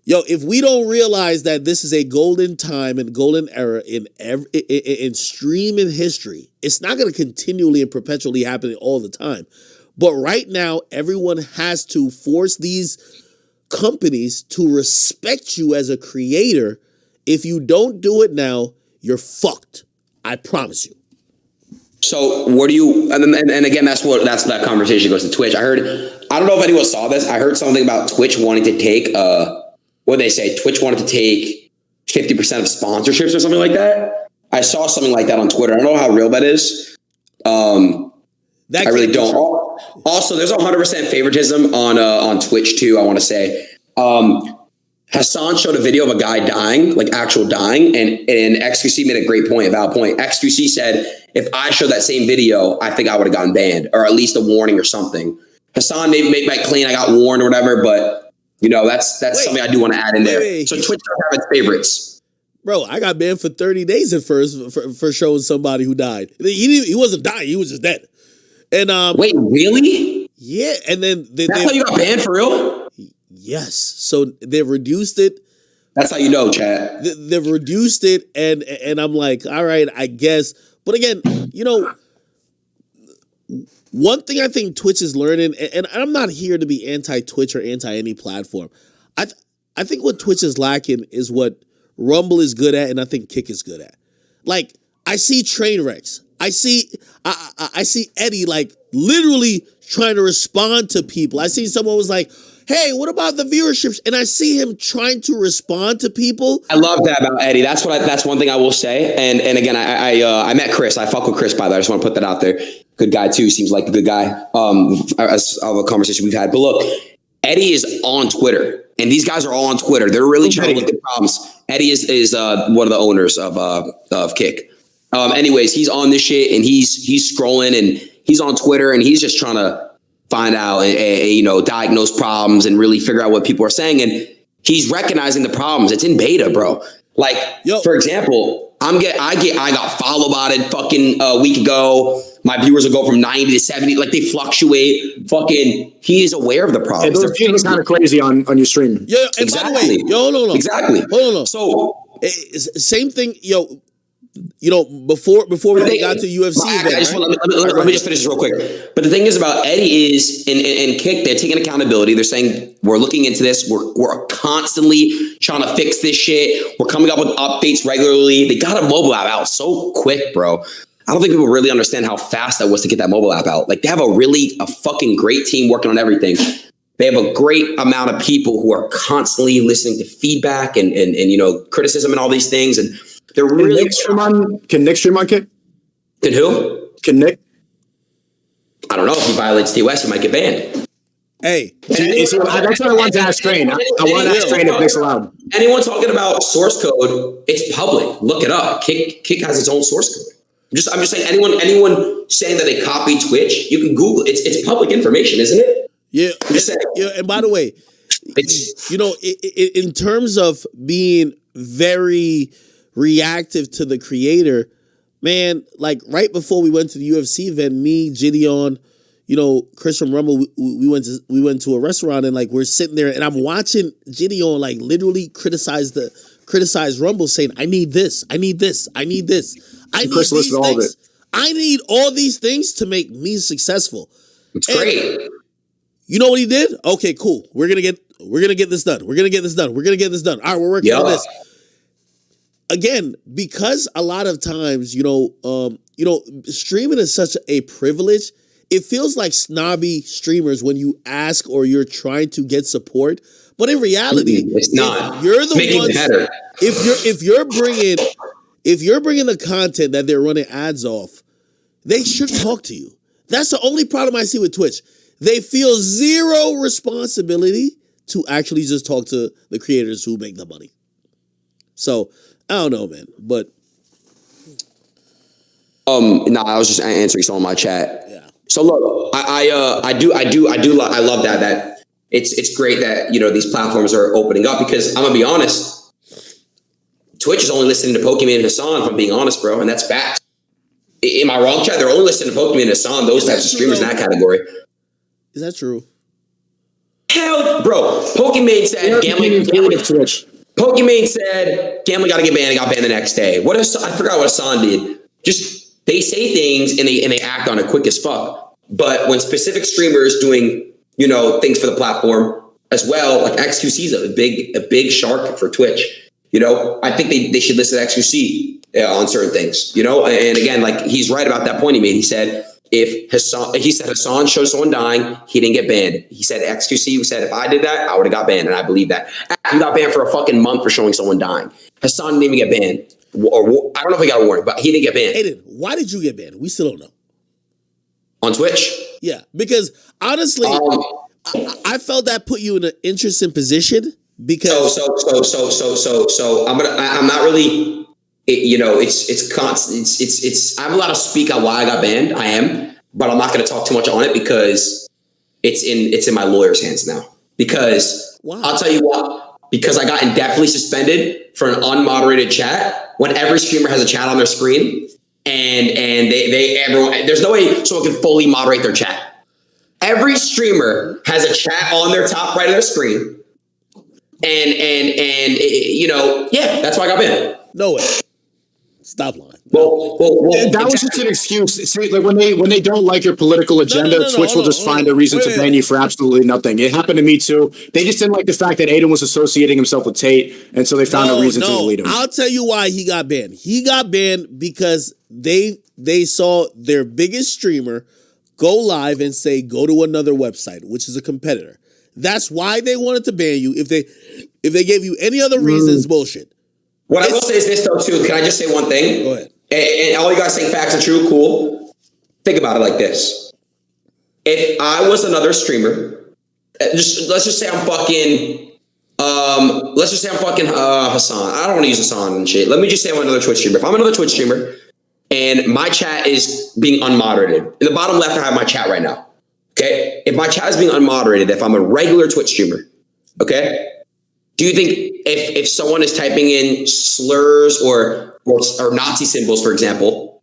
if we don't realize that this is a golden time and golden era in streaming history, it's not going to continually and perpetually happen all the time. But right now, everyone has to force these companies to respect you as a creator. If you don't do it now, you're fucked. I promise you. So what do you, and again, that's that conversation goes to Twitch. I don't know if anyone saw this. I heard something about Twitch wanting to take, what they say, Twitch wanted to take 50% of sponsorships or something like that. I saw something like that on Twitter. I don't know how real that is. I really don't. Also, there's 100% favoritism on Twitch too, I want to say. Hassan showed a video of a guy dying, like actual dying, and XQC made a great point, a valid point. XQC said, if I showed that same video, I think I would have gotten banned, or at least a warning or something. Hassan may claim I got warned or whatever, but that's something I do want to add in there. So Twitch does have its favorites. Bro, I got banned for 30 days at first for showing somebody who died. He wasn't dying, he was just dead. And wait, really? Yeah, and then that's how you got banned for real? Yes. So they've reduced it. That's how you know, chat. They've reduced it, and I'm like, all right, I guess. But again, one thing I think Twitch is learning, and I'm not here to be anti-Twitch or anti any platform. I think what Twitch is lacking is what Rumble is good at, and I think Kick is good at. Like, I see train wrecks. I see Eddie like literally trying to respond to people. I see someone was like, hey, what about the viewerships? And I see him trying to respond to people. I love that about Eddie. That's one thing I will say. And again, I met Chris. I fuck with Chris, by the way. I just want to put that out there. Good guy too. Seems like a good guy. As of a conversation we've had. But look, Eddie is on Twitter, and these guys are all on Twitter. They're really trying to look at problems. Eddie is one of the owners of Kick. Anyways, he's on this shit, and he's scrolling, and he's on Twitter, and he's just trying to find out and diagnose problems and really figure out what people are saying. And he's recognizing the problems. It's in beta, bro. Like, for example, I got followed about it fucking a week ago. My viewers will go from 90 to 70. Like, they fluctuate. Fucking, he is aware of the problems. Yeah, those views are kind of crazy on your stream. Yeah, and exactly. By the way, hold on. Exactly. Hold on. So, same thing, before we got to UFC event, let me just finish this real quick. But the thing is about Eddie is in Kick, they're taking accountability. They're saying, we're looking into this. We're constantly trying to fix this shit. We're coming up with updates regularly. They got a mobile app out so quick, bro. I don't think people really understand how fast that was to get that mobile app out. Like, they have a fucking great team working on everything. They have a great amount of people who are constantly listening to feedback and criticism and all these things. And they're really Can Nick stream on Kick? Can who? Can Nick? I don't know. If he violates TOS, he might get banned. Hey, that's what I want to ask Train. I want to ask Train if Nick's allowed. Anyone talking about source code, it's public. Look it up. Kick has its own source code. I'm just saying, anyone saying that they copy Twitch, you can Google it. It's public information, isn't it? Yeah. And by the way, in terms of being very reactive to the creator, man, like right before we went to the UFC event, me, Gideon, Chris from Rumble, we went to a restaurant, and like we're sitting there, and I'm watching Gideon like literally criticize Rumble, saying, I need this, I need this, I need this. I need Chris these all things. of it. I need all these things to make me successful. It's great. You know what he did? Okay, cool. We're gonna get this done. We're gonna get this done. We're gonna get this done. All right, we're working on this. Again, because a lot of times, streaming is such a privilege. It feels like snobby streamers when you ask or you're trying to get support. But in reality, it's not. You're the Make ones. It better. If you're bringing the content that they're running ads off, they should talk to you. That's the only problem I see with Twitch. They feel zero responsibility to actually just talk to the creators who make the money. So I don't know, man, but I was just answering some of my chat. Yeah. So look, I love that it's great that these platforms are opening up, because I'm gonna be honest, Twitch is only listening to Pokemon and Hassan, if I'm being honest, bro, and that's facts. Am I wrong, chat? They're only listening to Pokemon and Hassan, those types of streamers in that category. Is that true? Hell, bro, Pokemon said gambling Twitch. Pokemon said gambling got to get banned. It got banned the next day. I forgot what Hassan did. Just they say things and they act on it quick as fuck. But when specific streamers doing things for the platform as well, like XQC is a big shark for Twitch. I think they should listen to XQC on certain things, you know. And again, like he's right about that point he made. He said Hassan showed someone dying, he didn't get banned. He said XQC said if I did that, I would have got banned, and I believe that. He got banned for a fucking month for showing someone dying. Hassan didn't even get banned, or I don't know if he got a warning, but he didn't get banned. Adin, why did you get banned? We still don't know. On Twitch? Yeah, because honestly, I felt that put you in an interesting position because I'm not really. It's constant. I'm allowed to speak on why I got banned. I am, but I'm not going to talk too much on it because it's in my lawyer's hands now. Because I'll tell you what. Because I got indefinitely suspended for an unmoderated chat when every streamer has a chat on their screen, and everyone there's no way someone can fully moderate their chat. Every streamer has a chat on their top right of their screen, and that's why I got banned. No way. Stop lying. Well, that was just an excuse. See, like when they don't like your political agenda, Twitch will just find a reason to ban you for absolutely nothing. It happened to me too. They just didn't like the fact that Adin was associating himself with Tate, and so they found a reason to delete him. I'll tell you why he got banned. He got banned because they saw their biggest streamer go live and say go to another website, which is a competitor. That's why they wanted to ban you. If they gave you any other reasons, bullshit. What I will say is this though too. Can I just say one thing? Go ahead. And all you guys think facts are true, cool. Think about it like this. If I was another streamer, let's just say I'm fucking Hassan. I don't want to use Hassan and shit. Let me just say I'm another Twitch streamer. If I'm another Twitch streamer and my chat is being unmoderated, in the bottom left I have my chat right now. Okay? If my chat is being unmoderated, if I'm a regular Twitch streamer, okay? Do you think if someone is typing in slurs or Nazi symbols, for example,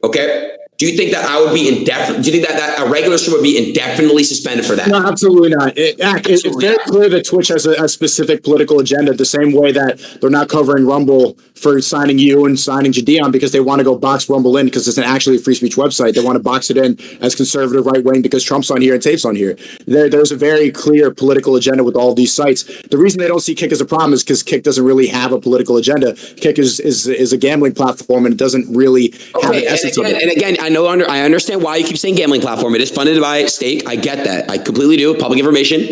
okay, do you think that I would be indefinite? Do you think that a regular streamer would be indefinitely suspended for that? No, absolutely not. It's very clear that Twitch has a specific political agenda, the same way that they're not covering Rumble for signing you and signing Jadion because they want to go box Rumble in because it's actually a free speech website. They want to box it in as conservative right wing because Trump's on here and Tape's on here. There's a very clear political agenda with all of these sites. The reason they don't see Kick as a problem is because Kick doesn't really have a political agenda. Kick is a gambling platform and it doesn't really have an essence of it. And again, I understand why you keep saying gambling platform. It is funded by Stake. I get that. I completely do. Public information.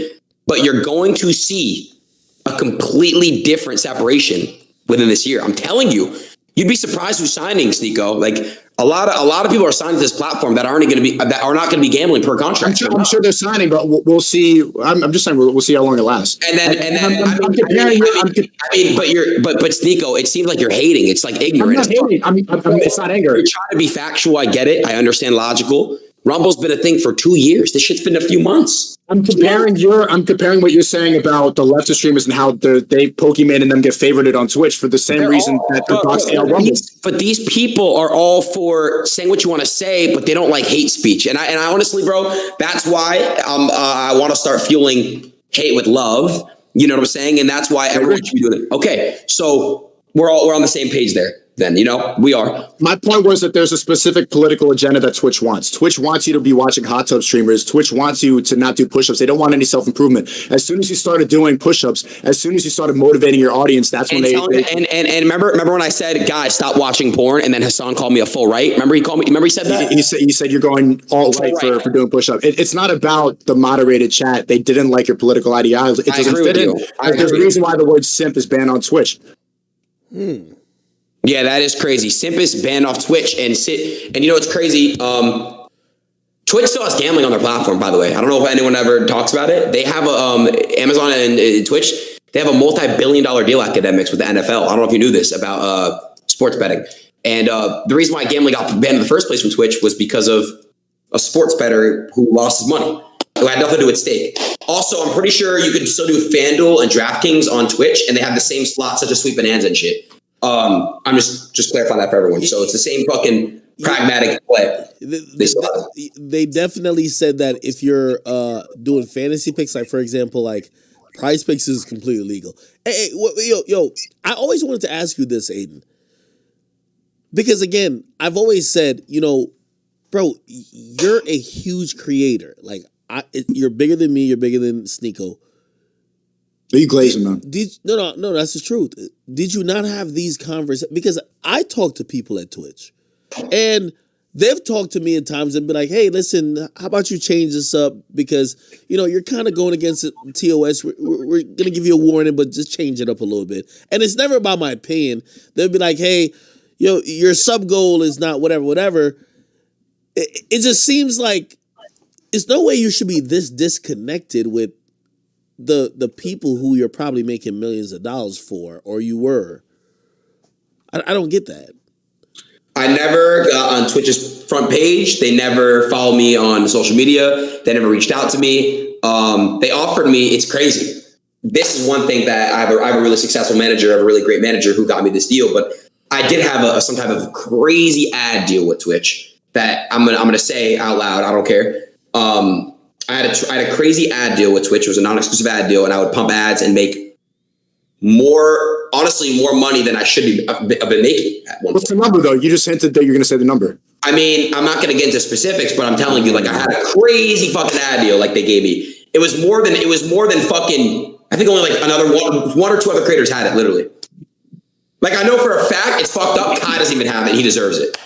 But you're going to see a completely different separation within this year. I'm telling you. You'd be surprised who's signing, Sneako. Like a lot of people are signing to this platform that are not going to be gambling per contract. I'm sure they're signing, but we'll see. I'm just saying we'll see how long it lasts. And then but Sneako, it seems like you're hating. It's like ignorant. I'm not hating. It's not anger. You're trying to be factual. I get it. I understand logical. Rumble's been a thing for 2 years. This shit's been a few months. I'm comparing what you're saying about the leftist streamers and how they Pokemon and them get favorited on Twitch for the same reason that they're boxing out Rumble. But these people are all for saying what you want to say, but they don't like hate speech. And I honestly, bro, that's why I want to start fueling hate with love. You know what I'm saying? And that's why everyone should be doing it. Okay, so we're on the same page there. Then, we are. My point was that there's a specific political agenda that Twitch wants. Twitch wants you to be watching hot tub streamers. Twitch wants you to not do push-ups. They don't want any self-improvement. As soon as you started doing push-ups, as soon as you started motivating your audience, that's when they remember when I said, guys, stop watching porn, and then Hassan called me a full right? Remember he said that? He said you're going all right for doing push-ups. It's not about the moderated chat. They didn't like your political ideology. It doesn't fit in. There's a reason why the word simp is banned on Twitch. Yeah, that is crazy. Simp is banned off Twitch, and it's crazy. Twitch still has gambling on their platform, by the way. I don't know if anyone ever talks about it. They have Amazon and Twitch. They have a multi-billion-dollar deal, Akademiks, with the NFL. I don't know if you knew this about sports betting. And the reason why gambling got banned in the first place from Twitch was because of a sports bettor who lost his money. It had nothing to do with Stake. Also, I'm pretty sure you could still do FanDuel and DraftKings on Twitch, and they have the same slots such as Sweet Bonanza and shit. I'm just clarifying that for everyone. So it's the same fucking pragmatic play. They definitely said that if you're doing fantasy picks, like for example, like Prize Picks is completely legal. Hey, yo, I always wanted to ask you this, Adin, because again, I've always said, bro, you're a huge creator. Like you're bigger than me. You're bigger than Sneako. Are you glazing, man? No, that's the truth. Did you not have these conversations? Because I talk to people at Twitch, and they've talked to me at times and been like, hey, listen, how about you change this up? Because, you're kind of going against TOS. We're going to give you a warning, but just change it up a little bit. And it's never about my opinion. They'll be like, hey, your sub goal is not whatever. It just seems like there's no way you should be this disconnected with the people who you're probably making millions of dollars for, or you were. I don't get that. I never got on Twitch's front page. They never followed me on social media. They never reached out to me. They offered me, it's crazy. This is one thing that I have a really successful manager, I have a really great manager who got me this deal, but I did have some type of crazy ad deal with Twitch that I'm gonna say out loud. I don't care. I had a crazy ad deal with Twitch. It was a non-exclusive ad deal, and I would pump ads and make more money than I should have been making at one What's point. the number, though? You just hinted that you're going to say the number. I mean, I'm not going to get into specifics, but I'm telling you, like, I had a crazy fucking ad deal like they gave me. It was more than fucking, I think only like another one or two other creators had it, literally. Like, I know for a fact it's fucked up. Kai doesn't even have it. He deserves it.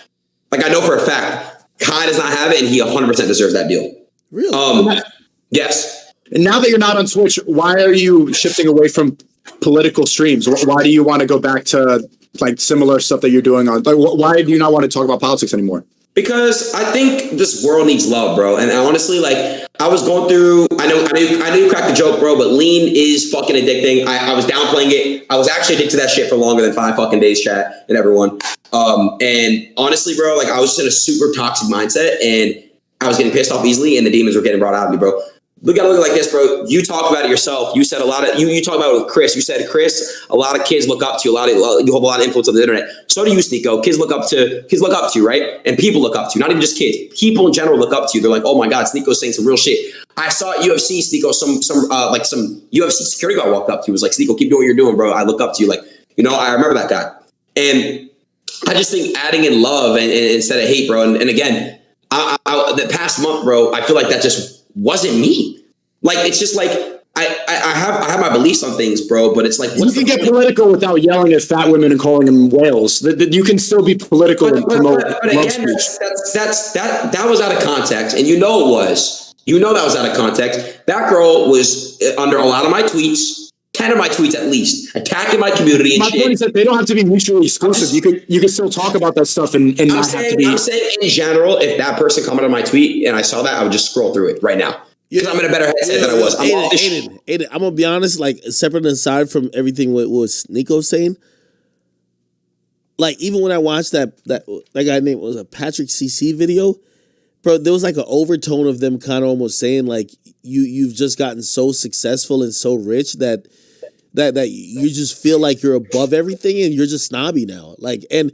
Like, I know for a fact Kai does not have it, and he 100% deserves that deal. Really? Yes. And now that you're not on Twitch, why are you shifting away from political streams? Why do you want to go back to like similar stuff that you're doing on? Like, why do you not want to talk about politics anymore? Because I think this world needs love, bro. And honestly, like, I was going through, I know you cracked the joke, bro, but lean is fucking addicting. I was downplaying it. I was actually addicted to that shit for longer than 5 fucking days, chat, and everyone. And honestly, bro, like, I was just in a super toxic mindset, and I was getting pissed off easily, and the demons were getting brought out of me, bro. Look at it like this, bro. You talk about it yourself. You said a lot of you talk about it with Chris. You said, Chris, a lot of kids look up to you. You have a lot of influence on the internet. So do you, Sneako. Kids look up to you, right? And people look up to you. Not even just kids. People in general look up to you. They're like, oh my God, Sneako's saying some real shit. I saw at UFC, Sneako, some UFC security guard walked up to you. Was like, Sneako, keep doing what you're doing, bro. I look up to you. Like, I remember that guy. And I just think adding in love and instead of hate, bro. And again, the past month, bro, I feel like that just wasn't me. Like, it's just like I have my beliefs on things, bro, but it's like, you can get political without yelling at fat women and calling them whales. You can still be political and promote love speech. That was out of context, and it was. That was out of context. That girl was under a lot of my tweets, 10 of my tweets at least, attacking my community and my shit. point is that they don't have to be mutually exclusive. You could still talk about that stuff and not have to be. I'm saying in general, if that person commented on my tweet and I saw that, I would just scroll through it right now. Because I'm in a better headset than I was. Adin, I'm gonna be honest, like, separate and aside from everything what Sneako saying, like, even when I watched that guy named was a Patrick CC video, bro, there was like an overtone of them kind of almost saying like you've just gotten so successful and so rich that you just feel like you're above everything and you're just snobby now. Like, and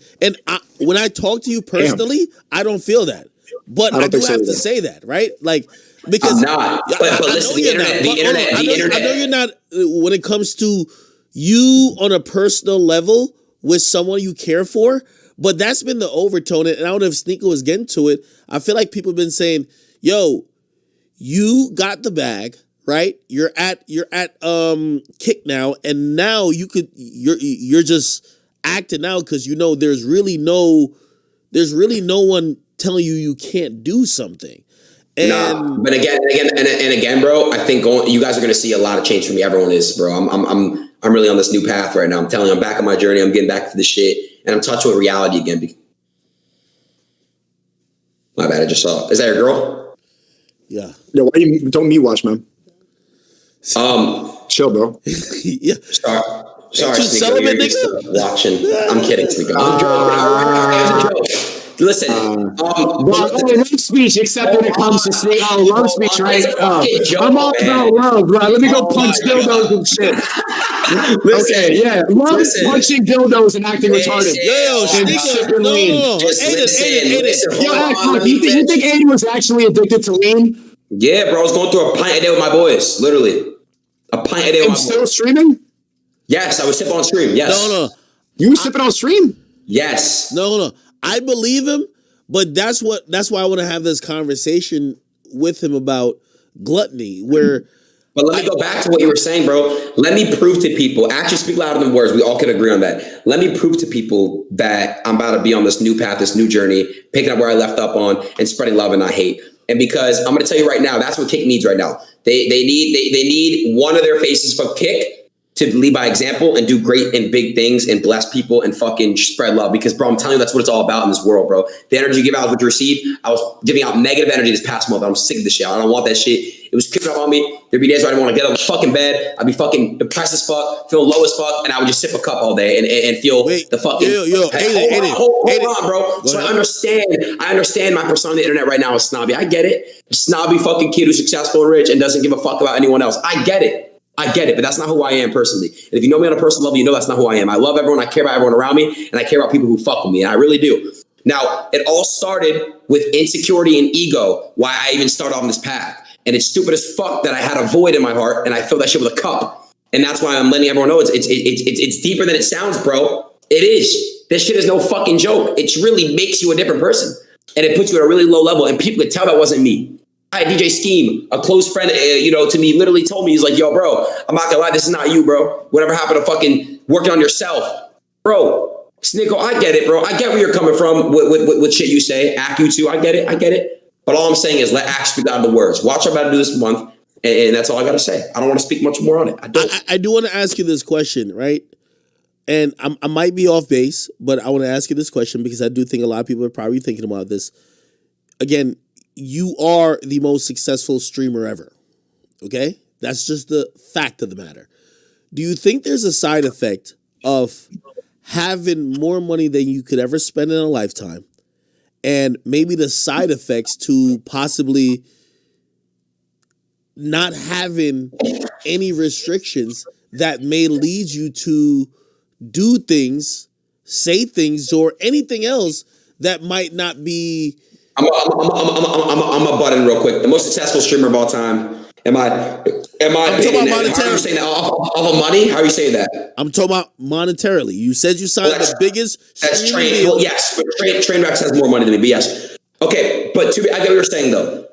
when I talk to you personally, I don't feel that, but I do have to say that, right? Like, because I'm not. But listen, the internet. I know you're not when it comes to you on a personal level with someone you care for, but that's been the overtone. And I don't know if Sneako was getting to it. I feel like people have been saying, yo, you got the bag, right? You're at Kick now, and now you're just acting out because there's really no one telling you can't do something. And but again, bro, I think you guys are going to see a lot of change from me. Everyone is, bro. I'm really on this new path right now. I'm telling you, I'm back on my journey. I'm getting back to the shit, and I'm touching with reality again. My bad. I just saw. Is that your girl? Yeah. Why you don't me watch, man? Chill, bro. Yeah. Sorry, Sneako. You're watching. I'm kidding, Sneako. Listen, love speech, except when it comes to love speech, right? I'm all about love, right? Let me go punch dildos and shit. Okay, yeah. Love punching dildos and acting retarded. Yo, Sneako, no. Listen. Yo, you think Adin was actually addicted to lean? Yeah, bro. I was going through a pint a day with my boys, literally. A pint a day with my boys. Still streaming? Yes, I was sipping on stream. Yes. No. You were sipping on stream? Yes. No. I believe him, but that's why I want to have this conversation with him about gluttony, where But let me go back to what you were saying, bro. Let me prove to people, actions speak louder than words. We all can agree on that. Let me prove to people that I'm about to be on this new path, this new journey, picking up where I left up on and spreading love and not hate. And because I'm going to tell you right now, that's what Kick needs right now. They need one of their faces for Kick to lead by example and do great and big things and bless people and fucking spread love. Because, bro, I'm telling you, that's what it's all about in this world, bro. The energy you give out is what you receive. I was giving out negative energy this past month. I'm sick of this shit. I don't want that shit. It was creeping up on me. There'd be days where I didn't want to get out of the fucking bed. I'd be fucking depressed as fuck, feeling low as fuck, and I would just sip a cup all day and feel the fucking. Hold on, bro. So I understand my persona on the internet right now is snobby. I get it. Snobby fucking kid who's successful and rich and doesn't give a fuck about anyone else. I get it, but that's not who I am personally. And if you know me on a personal level, you know that's not who I am. I love everyone. I care about everyone around me, and I care about people who fuck with me, and I really do. Now, it all started with insecurity and ego, why I even started on this path. And it's stupid as fuck that I had a void in my heart, and I filled that shit with a cup. And that's why I'm letting everyone know it's deeper than it sounds, bro. It is. This shit is no fucking joke. It really makes you a different person, and it puts you at a really low level. And people could tell that wasn't me. I had DJ Scheme, a close friend, to me, literally told me, he's like, yo, bro, I'm not gonna lie, this is not you, bro. Whatever happened to fucking working on yourself, bro. Sneako, I get it, bro. I get where you're coming from with shit you say. Aku too, I get it. But all I'm saying is let action speak out the words. Watch what I'm about to do this month, and that's all I got to say. I don't want to speak much more on it. I do want to ask you this question, right? And I might be off base, but I want to ask you this question because I do think a lot of people are probably thinking about this. Again, you are the most successful streamer ever, okay? That's just the fact of the matter. Do you think there's a side effect of having more money than you could ever spend in a lifetime, and maybe the side effects to possibly not having any restrictions that may lead you to do things, say things, or anything else that might not be? I'm a button real quick. The most successful streamer of all time. Am I? I'm talking about monetarily. How are you saying that? Off of money? How are you saying that? I'm talking about monetarily. You said you signed the biggest. That's Train. Well, yes, but Trainwrecks has more money than me. But yes, okay. But I get what you're saying though.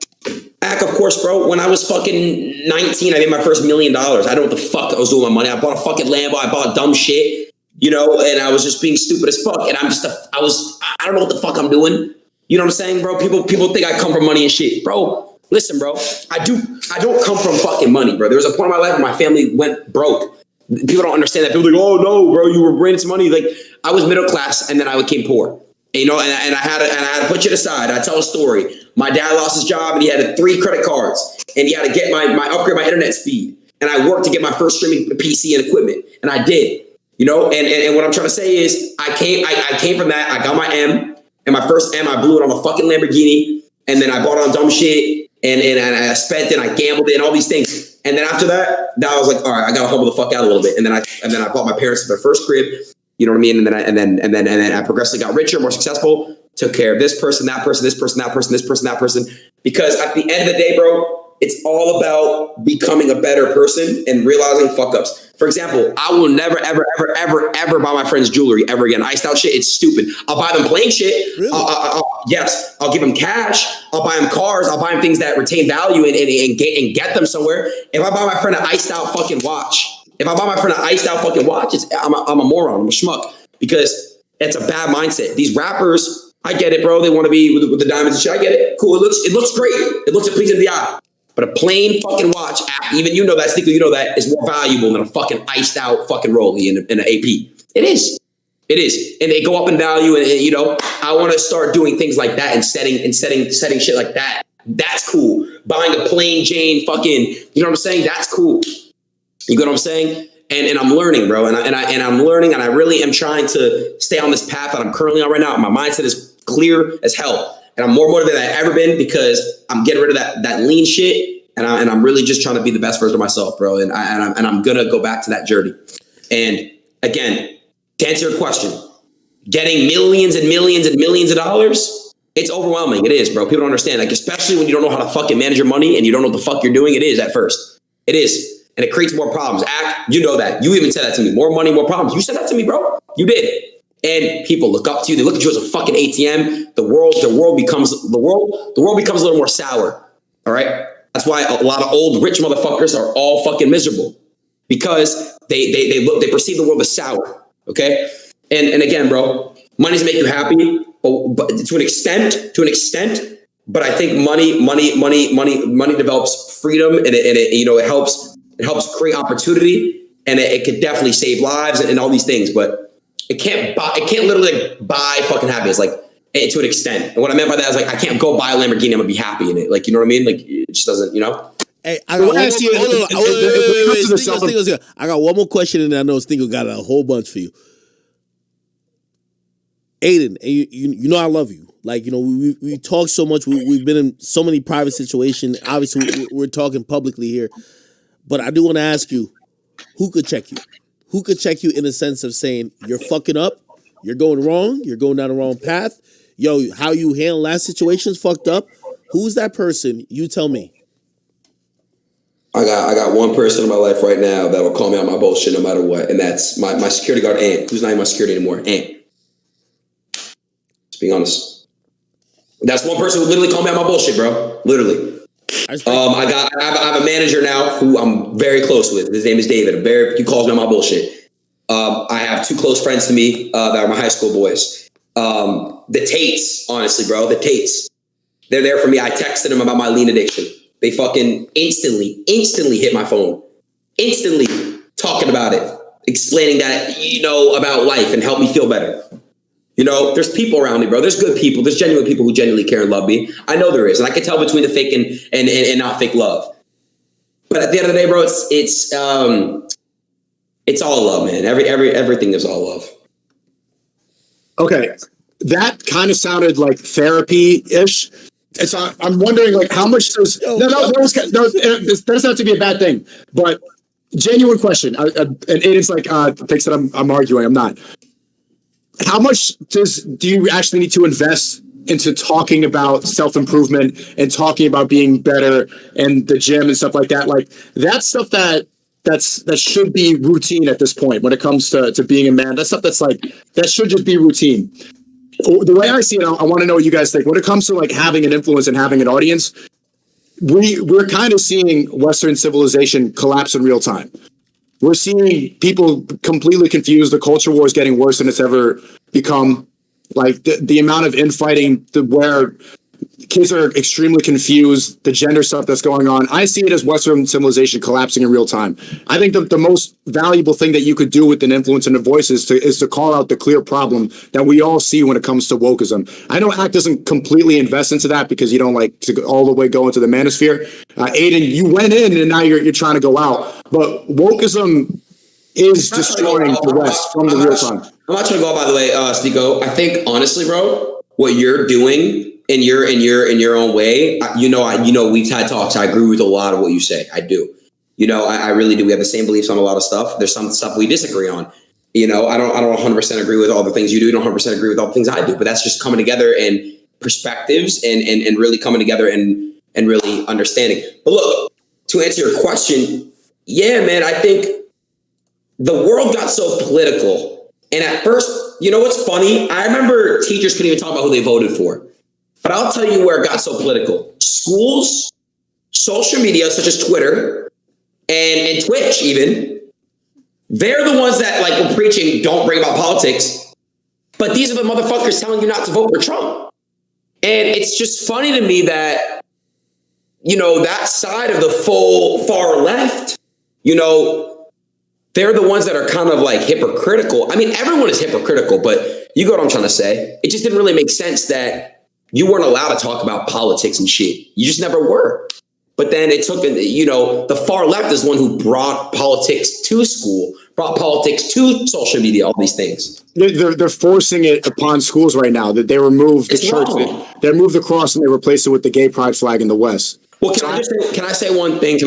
Of course, bro. When I was fucking 19, I made my first $1 million. I don't know what the fuck I was doing with my money. I bought a fucking Lambo. I bought dumb shit, and I was just being stupid as fuck. And I don't know what the fuck I'm doing. You know what I'm saying, bro? People think I come from money and shit, bro. Listen, bro, I don't come from fucking money, bro. There was a point in my life where my family went broke. People don't understand that. People are like, oh no, bro, you were bringing some money. Like, I was middle class and then I became poor. And I had to put it aside. I tell a story. My dad lost his job and he had 3 credit cards and he had to get my upgrade my internet speed. And I worked to get my first streaming PC and equipment. And I did. And what I'm trying to say is I came from that. I got my M, and my first M, I blew it on a fucking Lamborghini. And then I bought on dumb shit. And I spent it, and I gambled it, and all these things. And then after that, I was like, all right, I gotta humble the fuck out a little bit. And then I bought my parents their first crib. You know what I mean? And then I progressively got richer, more successful. Took care of this person, that person, this person, that person, this person, that person. Because at the end of the day, bro, it's all about becoming a better person and realizing fuck ups. For example, I will never, ever, ever, ever, ever buy my friends jewelry ever again. Iced out shit, it's stupid. I'll buy them plain shit. Really? Yes, I'll give them cash. I'll buy them cars. I'll buy them things that retain value and get them somewhere. If I buy my friend an iced out fucking watch, I'm a moron. I'm a schmuck because it's a bad mindset. These rappers, I get it, bro. They want to be with the diamonds and shit. I get it. Cool. It looks great. It looks pleasing to the eye. But a plain fucking watch, even you know that, Sneako, you know that, is more valuable than a fucking iced out fucking rollie in an AP. It is. And they go up in value, and I want to start doing things like that and setting shit like that. That's cool. Buying a plain Jane fucking, you know what I'm saying? That's cool. You get what I'm saying? And I'm learning, bro. And I'm learning, and I really am trying to stay on this path that I'm currently on right now. My mindset is clear as hell. And I'm more motivated than I've ever been because I'm getting rid of that lean shit. And I'm really just trying to be the best version of myself, bro. And I'm going to go back to that journey. And again, to answer your question, getting millions and millions and millions of dollars, it's overwhelming. It is, bro. People don't understand. Like, especially when you don't know how to fucking manage your money and you don't know what the fuck you're doing. It is at first. It is. And it creates more problems. You know that. You even said that to me. More money, more problems. You said that to me, bro. You did. And people look up to you. They look at you as a fucking ATM. The world becomes a little more sour. All right. That's why a lot of old rich motherfuckers are all fucking miserable because they perceive the world as sour. Okay, and again, bro, money's make you happy, but to an extent. But I think money develops freedom, and it helps create opportunity, and it could definitely save lives and all these things. But it can't literally buy fucking happiness, like to an extent. And what I meant by that is like I can't go buy a Lamborghini, I'm gonna be happy in it. Like, you know what I mean? Like it just doesn't, you know. Hey, I got one more question, and I know Sneako got a whole bunch for you. Adin, and you know I love you. Like, you know, we talk so much. We've been in so many private situations. Obviously, we're talking publicly here. But I do want to ask you, who could check you? Who could check you in the sense of saying, you're fucking up, you're going wrong, you're going down the wrong path. Yo, how you handle last situations fucked up. Who's that person? You tell me. I got one person in my life right now that will call me on my bullshit no matter what. And that's my security guard, Ant, who's not in my security anymore. Ant. Just being honest. That's one person who literally called me on my bullshit, bro. Literally. I have a manager now who I'm very close with. His name is David. He calls me on my bullshit. I have two close friends to me that are my high school boys. The Tates, honestly, bro. The Tates. They're there for me. I texted them about my lean addiction. They fucking instantly hit my phone. Instantly talking about it. Explaining that, about life and help me feel better. You know, there's people around me, bro. There's good people. There's genuine people who genuinely care and love me. I know there is. And I can tell between the fake and not fake love. But at the end of the day, bro, it's all love, man. Everything is all love. Okay. That kind of sounded like therapy-ish. And so I'm wondering, like, how much does... This doesn't have to be a bad thing. But genuine question. And Aiden's like, thinks that I'm arguing. I'm not. How much do you actually need to invest into talking about self-improvement and talking about being better and the gym and stuff like that? Like, that's stuff that should be routine at this point when it comes to being a man. That's stuff that should just be routine. The way I see it, I want to know what you guys think. When it comes to like having an influence and having an audience, we're kind of seeing Western civilization collapse in real time. We're seeing people completely confused. The culture war is getting worse than it's ever become. Like the amount of infighting, where kids are extremely confused, the gender stuff that's going on. I see it as Western civilization collapsing in real time. I think the most valuable thing that you could do with an influence and a voice is to call out the clear problem that we all see when it comes to wokeism. I know ACT doesn't completely invest into that because you don't like to all the way go into the manosphere. Adin, you went in and now you're trying to go out. But wokeism is destroying the West from the real time. I'm not trying to go out, by the way, Sneako. I think honestly, bro, what you're doing in your own way, we've had talks. I agree with a lot of what you say. I do. I really do. We have the same beliefs on a lot of stuff. There's some stuff we disagree on. I don't 100% agree with all the things you do. You don't 100% agree with all the things I do. But that's just coming together and perspectives and really coming together and really understanding. But look, to answer your question, yeah, man, I think the world got so political. And at first, you know what's funny? I remember teachers couldn't even talk about who they voted for. But I'll tell you where it got so political. Schools, social media, such as Twitter and Twitch even, they're the ones that like were preaching, don't bring about politics. But these are the motherfuckers telling you not to vote for Trump. And it's just funny to me that, that side of the full far left, they're the ones that are kind of like hypocritical. I mean, everyone is hypocritical, but you get what I'm trying to say. It just didn't really make sense that you weren't allowed to talk about politics and shit. You just never were. But then it took, the far left is one who brought politics to school, brought politics to social media, all these things. They're forcing it upon schools right now. That they removed the church, they removed the cross, and they replaced it with the gay pride flag in the West. Well, can I say one thing?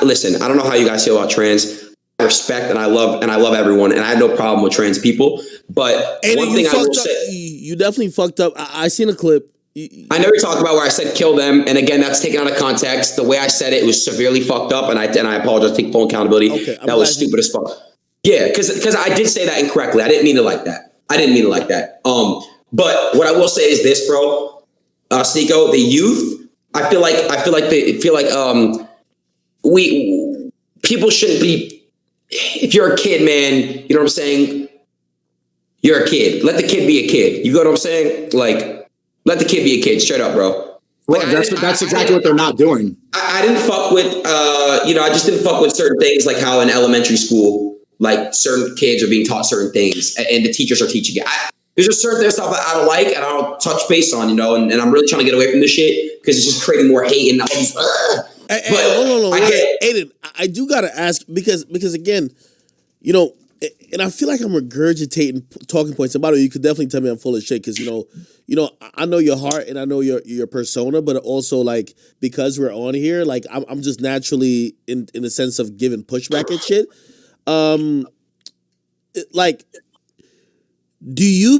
Listen, I don't know how you guys feel about trans. I respect and I love everyone, and I have no problem with trans people. But one thing I will say, you definitely fucked up. I seen a clip. I never talked about where I said kill them, and again, that's taken out of context. The way I said it was severely fucked up, and I apologize. Take full accountability. Okay, that was stupid as fuck. Yeah, because I did say that incorrectly. I didn't mean it like that. But what I will say is this, bro, Sneako, the youth I feel like people shouldn't be. If you're a kid, man, you know what I'm saying. You're a kid. Let the kid be a kid. You know what I'm saying? Like, let the kid be a kid. Straight up, bro. Like, well, that's exactly what they're not doing. I didn't fuck with, I just didn't fuck with certain things, like how in elementary school, like certain kids are being taught certain things and the teachers are teaching it. There's just certain stuff that I don't like and I don't touch base on, and I'm really trying to get away from this shit because it's just creating more hate and all these. Hold on. Adin, I do gotta ask because again, and I feel like I'm regurgitating talking points. And by the way, you could definitely tell me I'm full of shit because I know your heart and I know your persona, but also like because we're on here, like I'm just naturally in the sense of giving pushback and shit. Like, do you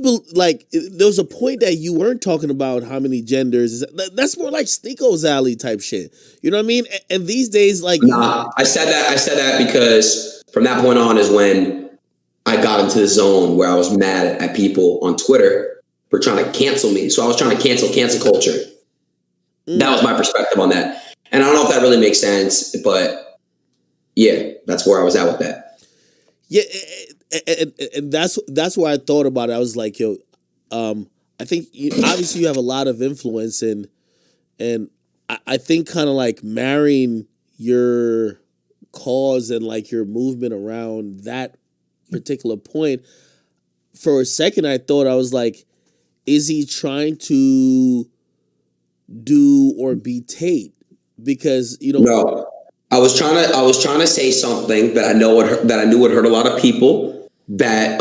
there was a point that you weren't talking about how many genders? That's more like Sneako's alley type shit. You know what I mean? And these days, like, nah, I said that because from that point on is when I got into the zone where I was mad at people on Twitter for trying to cancel me. So I was trying to cancel culture. That was my perspective on that. And I don't know if that really makes sense, but yeah, that's where I was at with that. Yeah, and that's where I thought about it. I was like, yo, I think obviously you have a lot of influence and I think kind of like marrying your cause and like your movement around that particular point. For a second, I thought, I was like, is he trying to do or be Tate? Because no, I was trying to say something that I knew would hurt a lot of people. That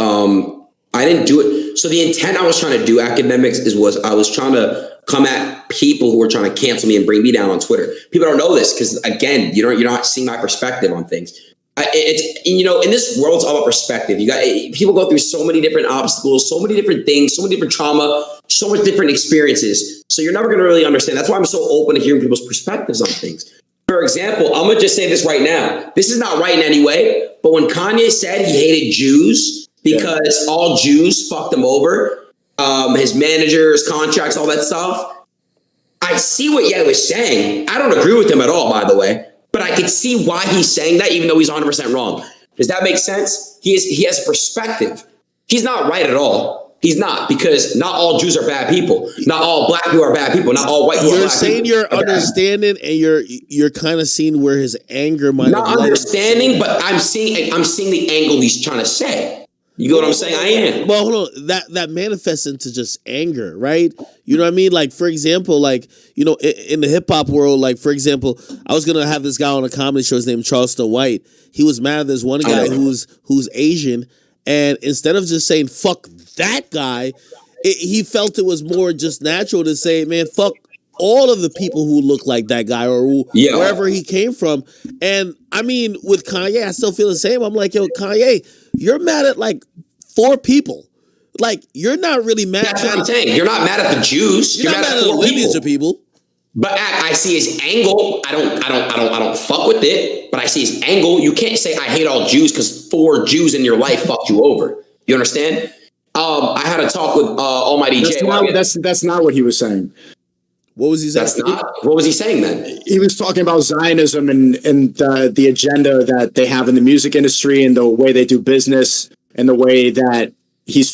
I didn't do it. So the intent I was trying to do Akademiks was I was trying to come at people who were trying to cancel me and bring me down on Twitter. People don't know this because again, you're not seeing my perspective on things. In this world, it's all about perspective. You got people go through so many different obstacles, so many different things, so many different trauma, so much different experiences. So you're never going to really understand. That's why I'm so open to hearing people's perspectives on things. For example, I'm going to just say this right now. This is not right in any way, but when Kanye said he hated Jews because all Jews fucked him over, his managers, contracts, all that stuff, I see what Ye was saying. I don't agree with him at all, by the way. But I can see why he's saying that, even though he's 100% wrong. Does that make sense? He has perspective. He's not right at all. He's not, because not all Jews are bad people. Not all black people are bad people. Not all white people are bad people. You're saying you're understanding and you're kind of seeing where his anger might not understanding, but I'm seeing the angle he's trying to say. You know what I'm saying? I am. Well, hold on. That manifests into just anger, right? You know what I mean? Like, for example, like, in the hip hop world, like, for example, I was gonna have this guy on a comedy show. His name Charleston White. He was mad at this one guy who's Asian, and instead of just saying "fuck that guy," he felt it was more just natural to say, "Man, fuck all of the people who look like that guy or wherever he came from." And I mean, with Kanye, I still feel the same. I'm like, yo, Kanye, you're mad at like 4 people. Like, you're not really mad. That's what I'm saying. You're not mad at the Jews. You're mad at 4 millions of people. But I see his angle. I don't fuck with it. But I see his angle. You can't say I hate all Jews because 4 Jews in your life fucked you over. You understand? I had a talk with Almighty J. That's not what he was saying. What was he saying? What was he saying then? He was talking about Zionism and the agenda that they have in the music industry and the way they do business and the way that he's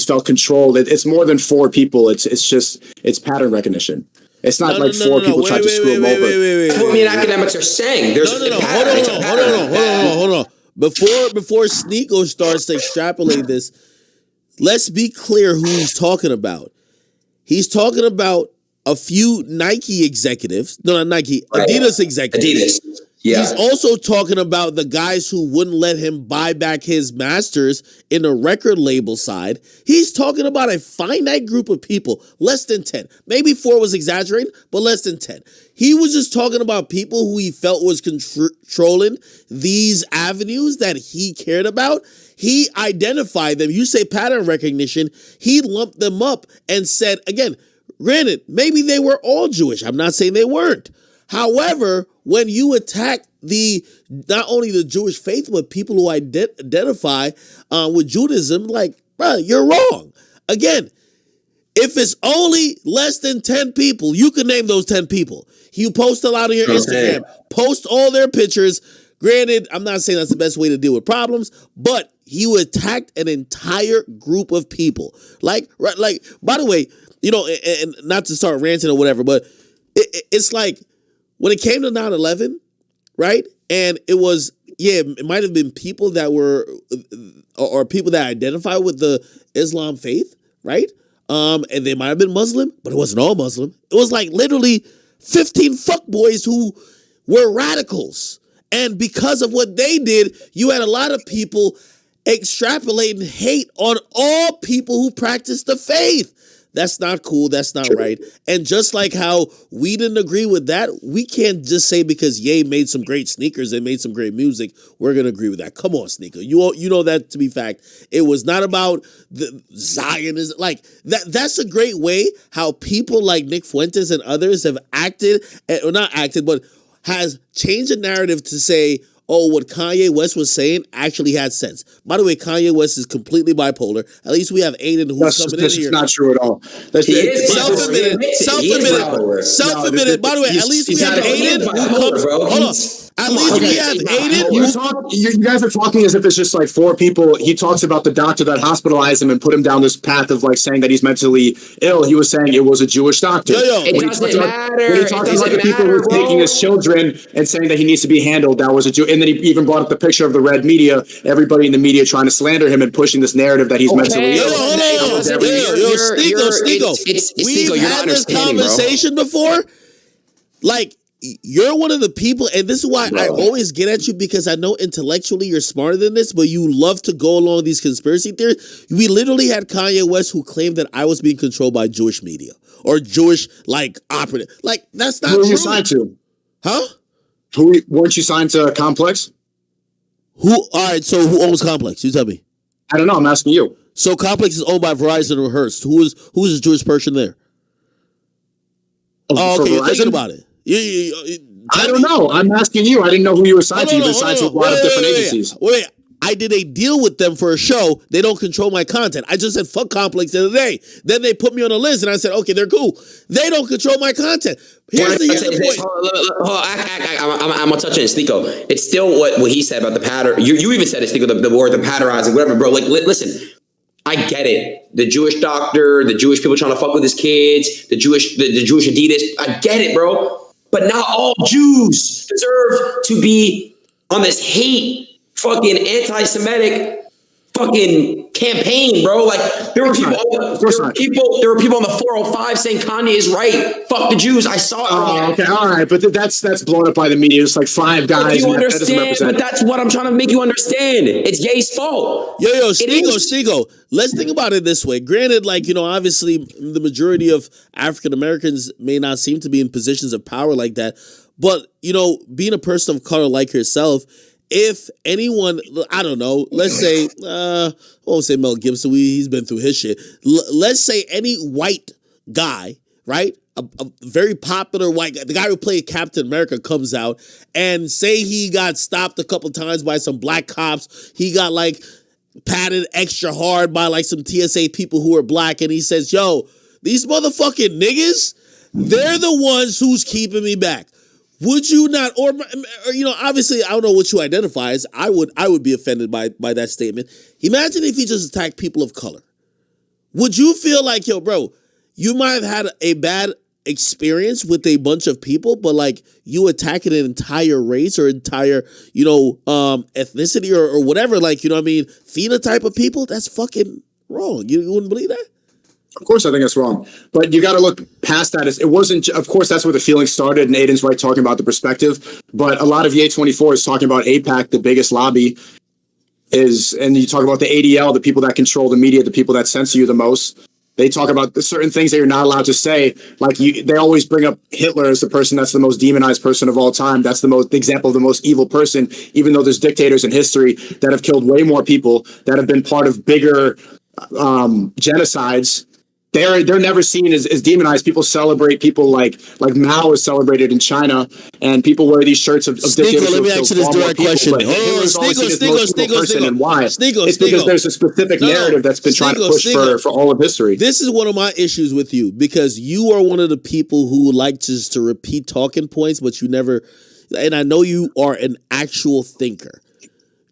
felt controlled. It's more than 4 people. It's pattern recognition. It's not 4 people trying to screw him over. That's what me and Akademiks are saying. There's Hold on. Before Sneako starts to extrapolate this, let's be clear who he's talking about. He's talking about a few Nike executives. No, not Nike. Right. Adidas executives. Adidas. Yeah. He's also talking about the guys who wouldn't let him buy back his masters in the record label side. He's talking about a finite group of people, less than 10. Maybe 4 was exaggerating, but less than 10. He was just talking about people who he felt was controlling these avenues that he cared about. He identified them. You say pattern recognition. He lumped them up and said, again, granted, maybe they were all Jewish. I'm not saying they weren't. However, when you attack not only the Jewish faith, but people who identify with Judaism, like, bro, you're wrong. Again, If it's only less than 10 people, you can name those 10 people. You post a lot on your Instagram. Post all their pictures. Granted, I'm not saying that's the best way to deal with problems, but he attacked an entire group of people. Like, by the way, you know, and not to start ranting or whatever, but it's like when it came to 9/11, right? And it was, it might have been people that were, or people that identify with the Islam faith, right? And they might have been Muslim, but it wasn't all Muslim. It was like literally 15 fuckboys who were radicals. And because of what they did, you had a lot of people extrapolating hate on all people who practice the faith. That's not cool. That's not right. And just like how we didn't agree with that, we can't just say because Ye made some great sneakers and made some great music, we're going to agree with that. Come on, Sneako. You know that to be fact. It was not about the Zionism. Like, that's a great way how people like Nick Fuentes and others have acted, or not acted, but has changed the narrative to say, oh, what Kanye West was saying actually had sense. By the way, Kanye West is completely bipolar. At least we have Adin who's coming in here. That's not true at all. Self-admitted. By the way, at least we have Adin who comes. Hold on. At least we have Adin. You guys are talking as if it's just like four people. He talks about the doctor that hospitalized him and put him down this path of like saying that he's mentally ill. He was saying it was a Jewish doctor. It doesn't matter. When he talks about the people who are taking his children and saying that he needs to be handled, that was a Jew. And then he even brought up the picture of the red media, everybody in the media trying to slander him and pushing this narrative that he's mentally ill. Sneako. We've had this conversation before. Like, you're one of the people, and this is why I always get at you, because I know intellectually you're smarter than this, but you love to go along these conspiracy theories. We literally had Kanye West who claimed that I was being controlled by Jewish media or Jewish, like, operative. Like, that's not true. Who were you signed to? Huh? Weren't you signed to Complex? All right, so who owns Complex? You tell me. I don't know. I'm asking you. So Complex is owned by Verizon or Hearst. Who's a Jewish person there? Oh, okay, you're thinking about it. I don't know. I'm asking you. I didn't know who you were signed to. You've been signed to a lot of different agencies. Wait. I did a deal with them for a show. They don't control my content. I just said fuck Complex the other day. Then they put me on a list and I said, okay, they're cool. They don't control my content. Here's the point. I'm going to touch on it, Sneako. It's still what he said about the pattern. You even said it, Sneako, the word, the patterizing, whatever, bro. Like, listen. I get it. The Jewish doctor, the Jewish people trying to fuck with his kids, the Jewish Adidas. I get it, bro. But not all Jews deserve to be on this hate, fucking anti-Semitic fucking campaign, bro. Like there were people on the 405 saying Kanye is right. Fuck the Jews. I saw it. Oh, okay, all right, but that's blown up by the media. It's like five guys. You understand? But that's what I'm trying to make you understand. It's Ye's fault. Yo, Sneako. Let's think about it this way. Granted, like, you know, obviously the majority of African Americans may not seem to be in positions of power like that, but you know, being a person of color like yourself, if anyone, I don't know, let's say, I won't say Mel Gibson, he's been through his shit. Let's say any white guy, right? A very popular white guy, the guy who played Captain America comes out and say he got stopped a couple times by some black cops. He got like patted extra hard by like some TSA people who are black. And he says, yo, these motherfucking niggas, they're the ones who's keeping me back. Would you not, or you know, obviously I don't know what you identify as. I would be offended by that statement. Imagine if he just attacked people of color. Would you feel like, yo, bro, you might have had a bad experience with a bunch of people, but like you attacking an entire race or entire, you know, ethnicity or whatever, like, you know what I mean, phenotype of people? That's fucking wrong. You wouldn't believe that? Of course, I think that's wrong. But you got to look past that. It wasn't, of course, that's where the feeling started, and Aiden's right talking about the perspective. But a lot of Ye24 is talking about AIPAC, the biggest lobby, and you talk about the ADL, the people that control the media, the people that censor you the most. They talk about certain things that you're not allowed to say. Like they always bring up Hitler as the person that's the most demonized person of all time. That's the example of the most evil person, even though there's dictators in history that have killed way more people, that have been part of bigger genocides. they're never seen as demonized. People celebrate people like Mao is celebrated in China, and people wear these shirts of Sneako, let me ask you this direct question. And why? It's because there's a specific narrative that's been trying to push for all of history. This is one of my issues with you, because you are one of the people who like just to repeat talking points, but you never, and I know you are an actual thinker.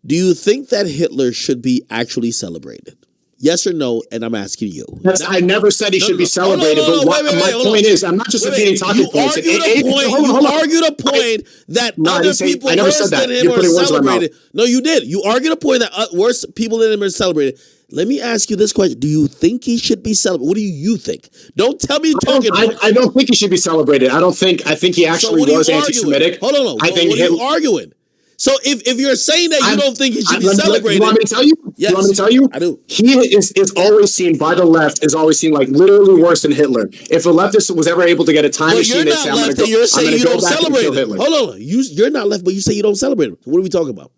Do you think that Hitler should be actually celebrated? Yes or no? And I'm asking you. I never said he should be celebrated. But my point is, I'm not just repeating talking points. You argued a point that other people worse than him are celebrated. No, you did. You argued a point that worse people than him are celebrated. Let me ask you this question. Do you think he should be celebrated? What do you think? Don't tell me talking points. I don't think he should be celebrated. I think he actually was anti-Semitic. Hold on. What are you arguing? So if you're saying that you don't think he should be celebrated, you want me to tell you? Yes, you want me to tell you? I do. He is always seen by the left is always seen like literally worse than Hitler. If a leftist was ever able to get a time machine, you're not left. You're saying you don't celebrate him. Hold on. You're not left, but you say you don't celebrate him. What are we talking about?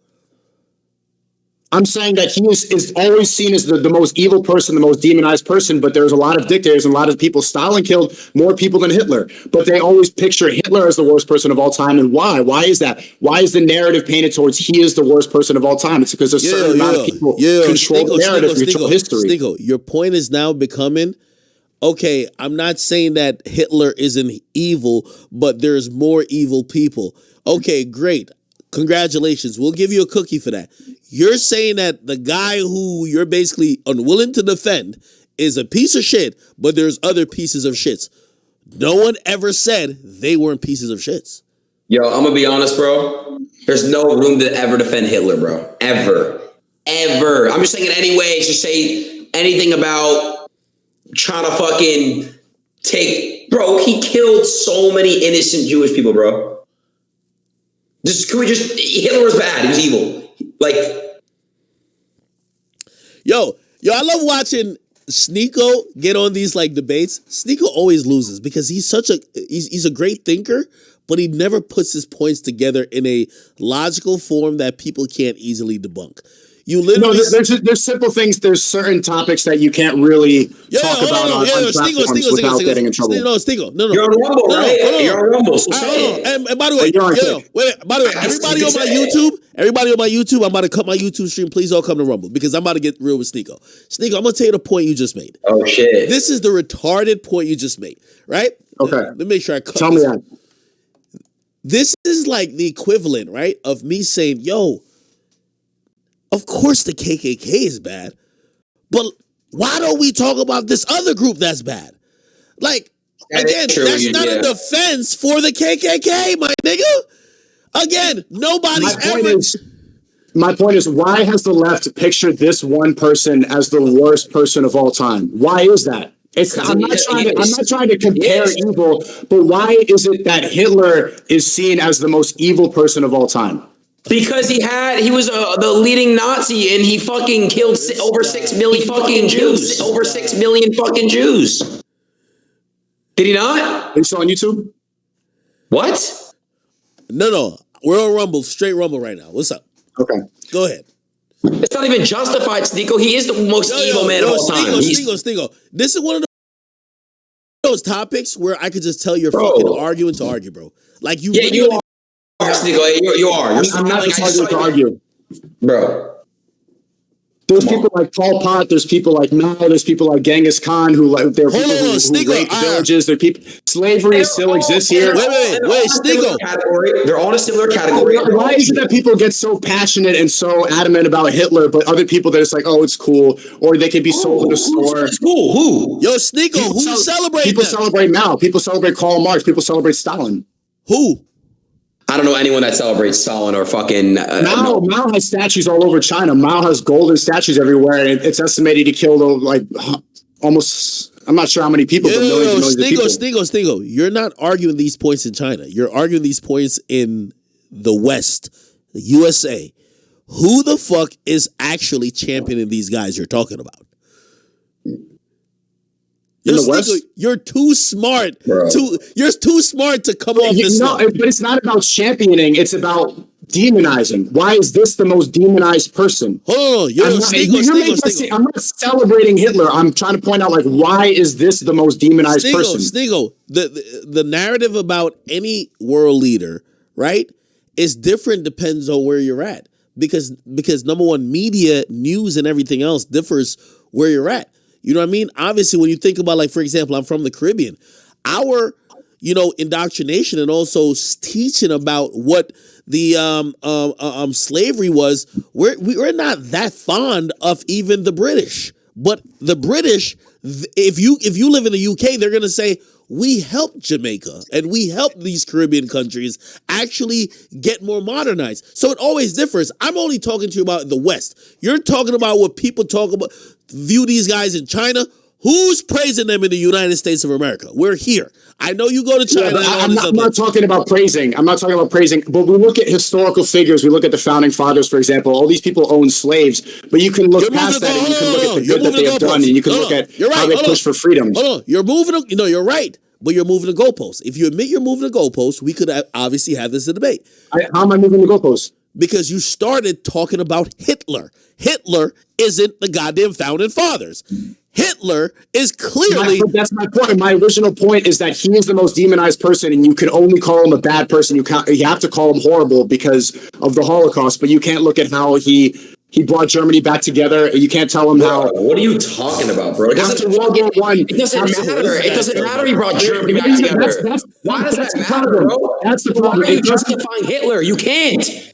I'm saying that he is always seen as the most evil person, the most demonized person, but there's a lot of dictators and a lot of people. Stalin killed more people than Hitler, but they always picture Hitler as the worst person of all time. And why? Why is that? Why is the narrative painted towards he is the worst person of all time? It's because a certain amount of people control the narrative, control history. Sneako, your point is now becoming, okay, I'm not saying that Hitler isn't evil, but there's more evil people. Okay, great. Congratulations. We'll give you a cookie for that. You're saying that the guy who you're basically unwilling to defend is a piece of shit, but there's other pieces of shits. No one ever said they weren't pieces of shits. Yo, I'm going to be honest, bro. There's no room to ever defend Hitler, bro. Ever. I'm just saying in any way to say anything about trying to fucking take... Bro, he killed so many innocent Jewish people, bro. Hitler was bad. He was evil. Like, yo, I love watching Sneako get on these like debates. Sneako always loses because he's a great thinker, but he never puts his points together in a logical form that people can't easily debunk. You literally there's simple things. There's certain topics that you can't really talk about on platforms without getting in trouble. Sneako. No. You're on Rumble, right? You're on Rumble. So and by the way, everybody on my YouTube, I'm about to cut my YouTube stream. Please don't come to Rumble because I'm about to get real with Sneako. Sneako, I'm going to tell you the point you just made. Oh, shit. This is the retarded point you just made, right? Okay. Let me make sure I cut Tell me that. This is like the equivalent, right, of me saying, yo, of course the KKK is bad, but why don't we talk about this other group that's bad? Like, again, that's not a defense for the KKK, my nigga. Again, nobody's My point is, why has the left pictured this one person as the worst person of all time? Why is that? I'm not trying to compare evil, but why is it that Hitler is seen as the most evil person of all time? Because he was the leading Nazi and he fucking killed over 6 million fucking Jews. Over 6 million fucking Jews. Did he not? Are you still on YouTube? What? No. We're on Rumble, straight Rumble right now. What's up? Okay. Go ahead. It's not even justified, Sneako. He is the most evil man of all time. Sneako. This is one of those topics where I could just tell you're fucking arguing to argue, bro. Like you. Yeah, you are. You are. I'm not just to argue, bro. There's people like Pol Pot. There's people like Mao. There's people like Genghis Khan who they're people who rape villages. They're people. Slavery still exists here. Wait, Sneako. They're all in a similar category. Why is it that people get so passionate and so adamant about Hitler, but other people they're just like, oh, it's cool, or they can be sold in a store? It's cool. Who? Yo, Sneako. Who celebrates? People celebrate Mao. People celebrate Karl Marx. People celebrate Stalin. Who? I don't know anyone that celebrates Stalin or fucking... Mao has statues all over China. Mao has golden statues everywhere, and it's estimated he killed almost... I'm not sure how many people, but millions and millions of people. Sneako, you're not arguing these points in China. You're arguing these points in the West, the USA. Who the fuck is actually championing these guys you're talking about? You're too smart. You're too smart to come off this. No, but it's not about championing. It's about demonizing. Why is this the most demonized person? Hold on, I'm not celebrating Hitler. I'm trying to point out, like, why is this the most demonized person? Sneako, the narrative about any world leader, right, is different, depends on where you're at. Because number one, media, news, and everything else differs where you're at. You know what I mean? Obviously, when you think about, like, for example, I'm from the Caribbean. Our, indoctrination and also teaching about what the slavery was, we're not that fond of even the British. But the British, if you live in the UK, they're gonna say, we helped Jamaica and we helped these Caribbean countries actually get more modernized. So it always differs. I'm only talking to you about the West. You're talking about what people talk about, view these guys in China. Who's praising them in the United States of America? We're here. I know you go to China. Yeah, I'm not talking about praising. I'm not talking about praising. But we look at historical figures. We look at the founding fathers, for example. All these people owned slaves. But you can look past that, and you can look at the good that they have done, and you can look at how they push for freedom. Hold on. You're moving. You're right. But you're moving the goalposts. If you admit you're moving the goalposts, we could obviously have this debate. How am I moving the goalposts? Because you started talking about Hitler. Hitler isn't the goddamn founding fathers. Hitler is clearly... That's my point. My original point is that he is the most demonized person, and you can only call him a bad person. You have to call him horrible because of the Holocaust, but you can't look at how he brought Germany back together. You can't tell him how... What are you talking about, bro? It doesn't matter. It doesn't matter he brought Germany back together. Why does that matter, bro? That's the problem. Why are you justifying Hitler? You can't.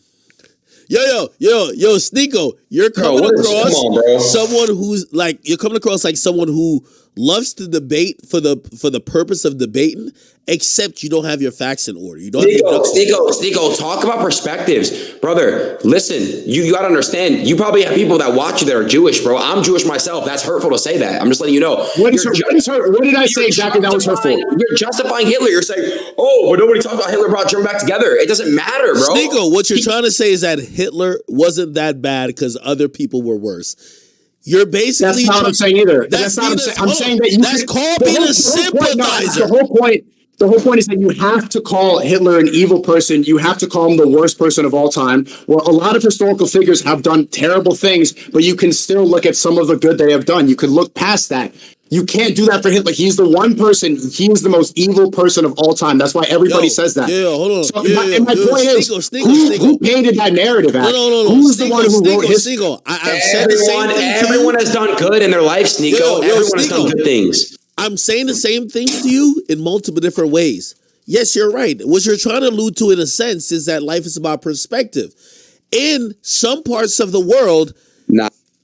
Yo, Sneako, you're coming across someone who's like, you're coming across like someone who loves to debate for the purpose of debating, except you don't have your facts in order. You don't. Sneako, talk about perspectives, brother. Listen, you gotta understand. You probably have people that watch you that are Jewish, bro. I'm Jewish myself. That's hurtful to say that. I'm just letting you know. What did I say exactly that was hurtful? You're justifying Hitler. You're saying, oh, but nobody talks about Hitler brought Germany back together. It doesn't matter, bro. Sneako, what you're trying to say is that Hitler wasn't that bad because other people were worse. You're basically... That's not what I'm saying either. That's not what I'm saying. I'm saying that you... That's called being a sympathizer. The whole point is that you have to call Hitler an evil person. You have to call him the worst person of all time. Well, a lot of historical figures have done terrible things, but you can still look at some of the good they have done. You can look past that. You can't do that for Hitler. He's the one person. He is the most evil person of all time. That's why everybody says that. Yeah, hold on. So my point is, who painted that narrative? No. Who's the one who wrote his? Everyone has done good in their life, Sneako. Everyone has done good things. I'm saying the same things to you in multiple different ways. Yes, you're right. What you're trying to allude to, in a sense, is that life is about perspective. In some parts of the world,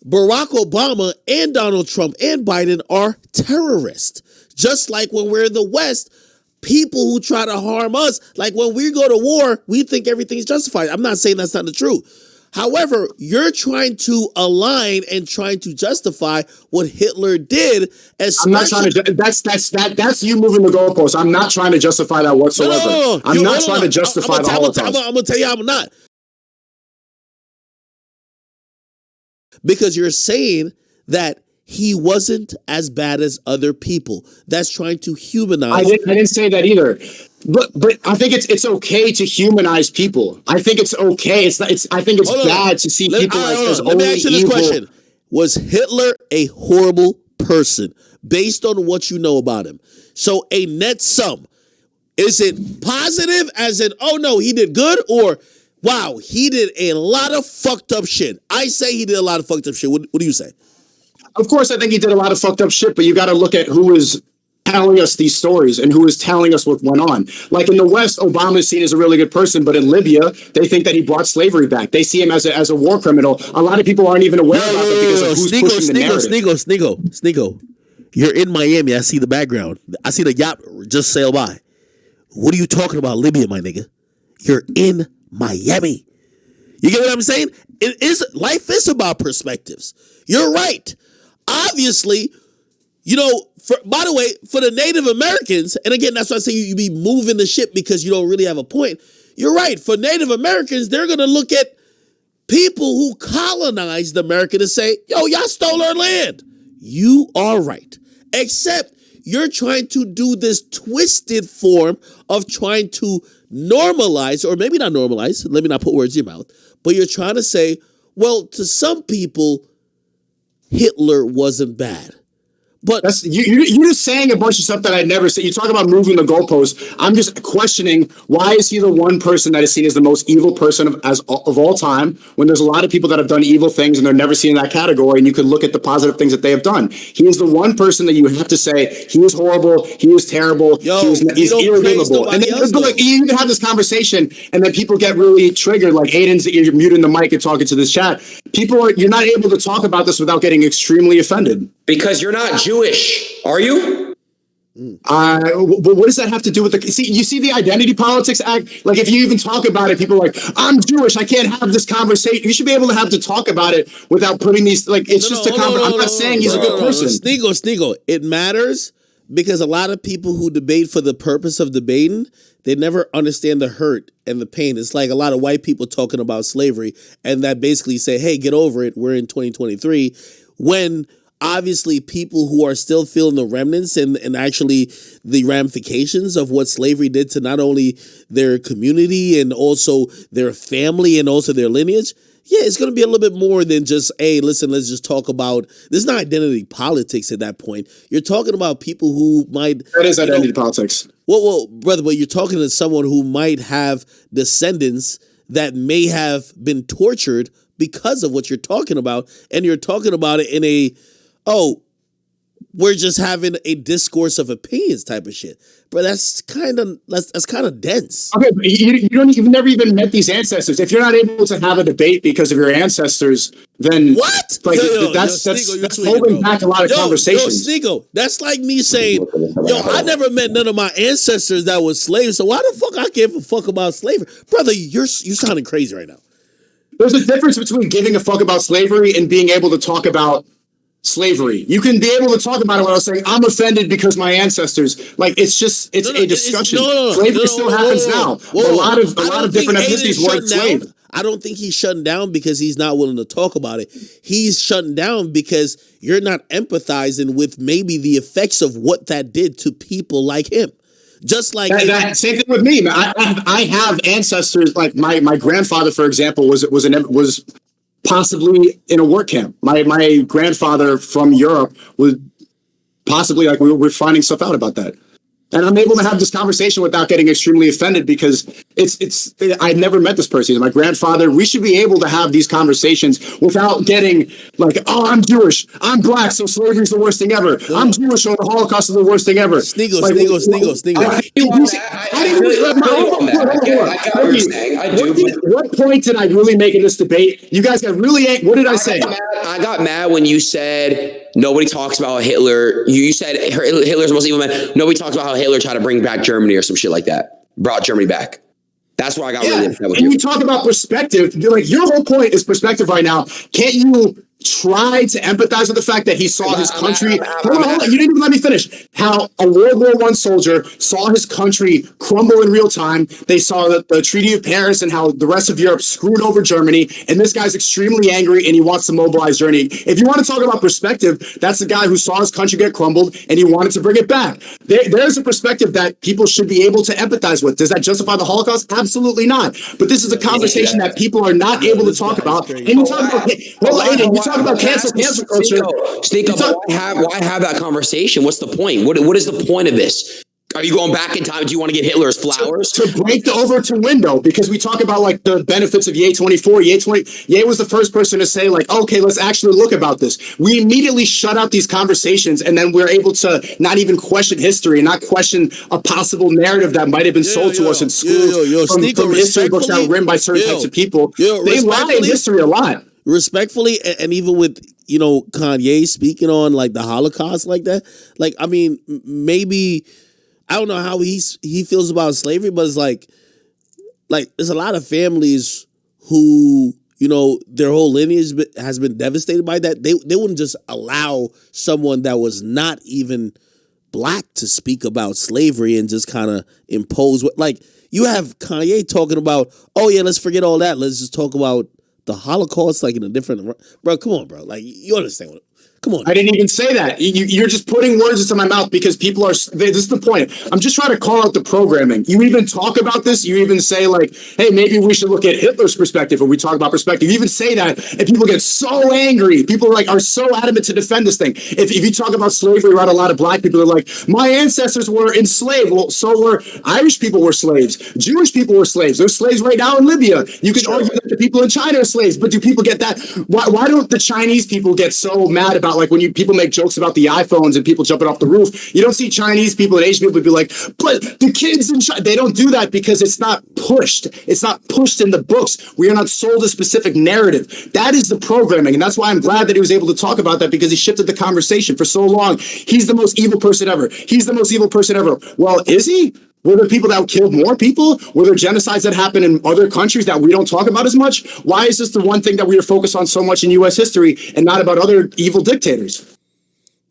Barack Obama and Donald Trump and Biden are terrorists. Just like when we're in the West, people who try to harm us, like when we go to war, we think everything's justified. I'm not saying that's not the truth. However, you're trying to align and trying to justify what Hitler did. I'm not trying to. That's you moving the goalposts. I'm not trying to justify that whatsoever. No. I'm not trying to justify the Holocaust. I'm gonna tell you I'm not. Because you're saying that he wasn't as bad as other people. That's trying to humanize. I didn't say that either. But I think it's okay to humanize people. I think it's okay. I think it's bad to see people as only evil. Let me ask you this question. Was Hitler a horrible person based on what you know about him? So a net sum. Is it positive as in, oh no, he did good, or wow, he did a lot of fucked up shit? I say he did a lot of fucked up shit. What do you say? Of course, I think he did a lot of fucked up shit, but you got to look at who is telling us these stories and who is telling us what went on. Like in the West, Obama is seen as a really good person, but in Libya, they think that he brought slavery back. They see him as a war criminal. A lot of people aren't even aware about it because of who's pushing the narrative. Sneako, you're in Miami. I see the background. I see the yacht just sail by. What are you talking about, Libya, my nigga? You're in Miami. You get what I'm saying? Life is about perspectives. You're right. Obviously, by the way, for the Native Americans, and again, that's why I say you be moving the ship because you don't really have a point. You're right. For Native Americans, they're going to look at people who colonized America to say, yo, y'all stole our land. You are right. Except you're trying to do this twisted form of trying to normalize, or maybe not normalize, let me not put words in your mouth, but you're trying to say, well, to some people, Hitler wasn't bad. But you're just saying a bunch of stuff that I'd never said. You talk about moving the goalposts. I'm just questioning, why is he the one person that is seen as the most evil person of all time, when there's a lot of people that have done evil things and they're never seen in that category, and you could look at the positive things that they have done. He is the one person that you have to say he was horrible, he was terrible, he's irredeemable. And then you can have this conversation, and then people get really triggered, like Adin's, you're muting the mic and talking to this chat. You're not able to talk about this without getting extremely offended. Because you're not Jewish, are you? What does that have to do with you see the identity politics act? Like, if you even talk about it, people are like, I'm Jewish, I can't have this conversation. You should be able to talk about it without putting these, like, it's just a conversation. I'm not saying he's a good person. Sneako, it matters because a lot of people who debate for the purpose of debating, they never understand the hurt and the pain. It's like a lot of white people talking about slavery, and that basically say, hey, get over it, we're in 2023, when obviously people who are still feeling the remnants and actually the ramifications of what slavery did to not only their community and also their family and also their lineage. Yeah, it's going to be a little bit more than just, hey, listen, let's just talk about, this is not identity politics at that point. You're talking about people who might... That is identity politics. Well, brother, but you're talking to someone who might have descendants that may have been tortured because of what you're talking about, and you're talking about it in a, we're just having a discourse of opinions type of shit. But that's kind of dense. Okay, but you've never even met these ancestors. If you're not able to have a debate because of your ancestors, then what? Like, that's holding back a lot of conversations. Sneako, that's like me saying, I never met none of my ancestors that was slaves, so why the fuck I give a fuck about slavery? Brother, you're sounding crazy right now. There's a difference between giving a fuck about slavery and being able to talk about slavery. You can be able to talk about it without saying, I'm offended because my ancestors, like, it's a discussion. Slavery still happens now. A lot of different ethnicities were enslaved. I don't think he's shutting down because he's not willing to talk about it. He's shutting down because you're not empathizing with maybe the effects of what that did to people like him. Just like same thing with me. I have ancestors, like my grandfather, for example, was possibly in a work camp. My grandfather from Europe was possibly, like, we're finding stuff out about that. And I'm able to have this conversation without getting extremely offended because I've never met this person. He's my grandfather. We should be able to have these conversations without getting like, I'm Jewish, I'm black, so slavery is the worst thing ever. I'm Jewish, so the Holocaust is the worst thing ever. Sneako. What point did I really make in this debate? You guys got really, what did I say? I got mad when you said nobody talks about Hitler. You said Hitler's the most evil man. Nobody talks about how Hitler tried to bring back Germany or some shit like that. Brought Germany back. That's where I got really upset with you. And you talk about perspective. Like, your whole point is perspective right now. Can't you try to empathize with the fact that he saw his country... Hold on. You didn't even let me finish. How a World War I soldier saw his country crumble in real time. They saw the Treaty of Paris and how the rest of Europe screwed over Germany. And this guy's extremely angry and he wants to mobilize Germany. If you want to talk about perspective, that's the guy who saw his country get crumbled and he wanted to bring it back. There's a perspective that people should be able to empathize with. Does that justify the Holocaust? Absolutely not. But this is a conversation that people are not able to talk about. And you talk about... talk about cancel culture. Sneako, why have that conversation? What's the point? What is the point of this? Are you going back in time? Do you want to give Hitler his flowers? To break the Overton window, because we talk about, like, the benefits of Ye 24. Ye was the first person to say, like, okay, let's actually look about this. We immediately shut out these conversations, and then we're able to not even question history and not question a possible narrative that might have been sold to us in school from history books that were written by certain types of people. They lie in history a lot. Respectfully, and even with, Kanye speaking on, like, the Holocaust like that, like, I mean, maybe, I don't know how he feels about slavery, but it's like there's a lot of families who, their whole lineage has been devastated by that. They wouldn't just allow someone that was not even black to speak about slavery and just kind of impose like, you have Kanye talking about, oh yeah, let's forget all that. Let's just talk about the Holocaust, like, in a different... Bro, come on, bro. Like, you understand what... Come on. I didn't even say that. You're just putting words into my mouth because people are. This is the point. I'm just trying to call out the programming. You even talk about this. You even say like, "Hey, maybe we should look at Hitler's perspective." When we talk about perspective, you even say that, and people get so angry. People are so adamant to defend this thing. If you talk about slavery around a lot of black people, are like, "My ancestors were enslaved." Well, so were Irish people were slaves. Jewish people were slaves. There's slaves right now in Libya. You can argue that the people in China are slaves, but do people get that? Why don't the Chinese people get so mad about like when people make jokes about the iPhones and people jumping off the roof? You don't see Chinese people and Asian people be like, but the kids in China, they don't do that because it's not pushed. It's not pushed in the books. We are not sold a specific narrative. That is the programming. And that's why I'm glad that he was able to talk about that, because he shifted the conversation for so long. He's the most evil person ever. He's the most evil person ever. Well, is he? Were there people that killed more people? Were there genocides that happened in other countries that we don't talk about as much? Why is this the one thing that we are focused on so much in U.S. history and not about other evil dictators?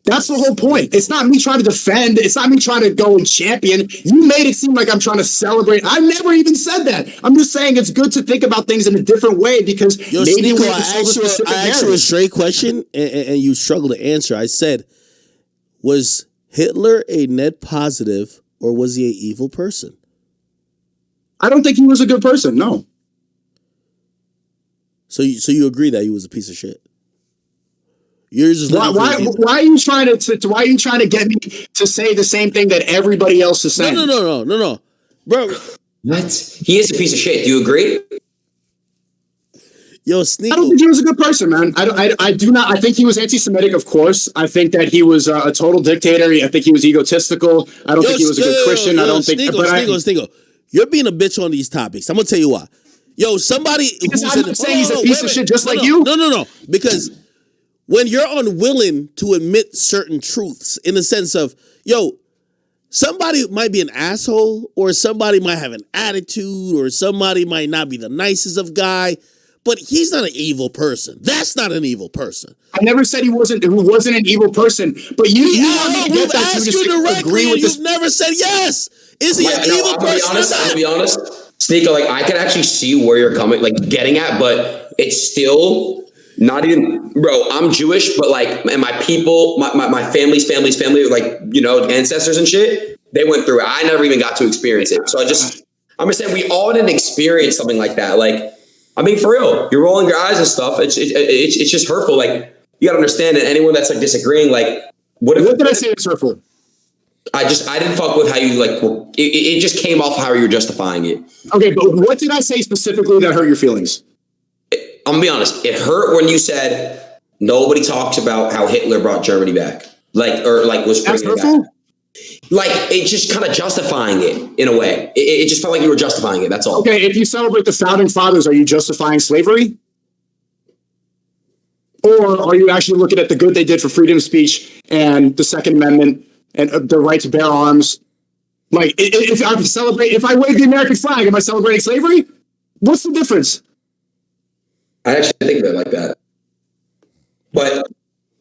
That's the whole point. It's not me trying to defend. It's not me trying to go and champion. You made it seem like I'm trying to celebrate. I never even said that. I'm just saying it's good to think about things in a different way because maybe Sneako, I asked you a straight question and you struggle to answer. I said, was Hitler a net positive or was he an evil person? I don't think he was a good person. No. So you agree that he was a piece of shit? You're just why are you trying to get me to say the same thing that everybody else is saying? No, bro. What? He is a piece of shit. Do you agree? Yo, Sneako. I don't think he was a good person, man. I do not. I think he was anti-Semitic, of course. I think that he was a total dictator. I think he was egotistical. I don't think he was a good Christian. I don't think. Sneako. You're being a bitch on these topics. I'm gonna tell you why. Yo, somebody because I'm not saying he's a piece of shit, just like you. No. Because when you're unwilling to admit certain truths, in the sense of, yo, somebody might be an asshole, or somebody might have an attitude, or somebody might not be the nicest of guy, but he's not an evil person. That's not an evil person. I never said he wasn't an evil person, but you want to get that to just agree with this. You've never said yes. Is he an evil person? I'm gonna be honest. Sneako, like I can actually see where you're getting at, but it's still not even, bro. I'm Jewish, but like, and my people, my family's family, like, you know, ancestors and shit, they went through it. I never even got to experience it. So I'm just saying we all didn't experience something like that. Like, I mean, for real, you're rolling your eyes and stuff. It's just hurtful. Like, you gotta understand that anyone that's like disagreeing, like, what did I say that's hurtful? I didn't fuck with how you like. It just came off how you were justifying it. Okay, but what did I say specifically that hurt your feelings? I'm gonna be honest. It hurt when you said nobody talks about how Hitler brought Germany back, was bringing it back. Like, it's just kind of justifying it in a way. It just felt like you were justifying it. That's all. Okay, if you celebrate the founding fathers, are you justifying slavery? Or are you actually looking at the good they did for freedom of speech and the Second Amendment and the right to bear arms? Like, if I wave the American flag, am I celebrating slavery? What's the difference? I actually think of it like that. But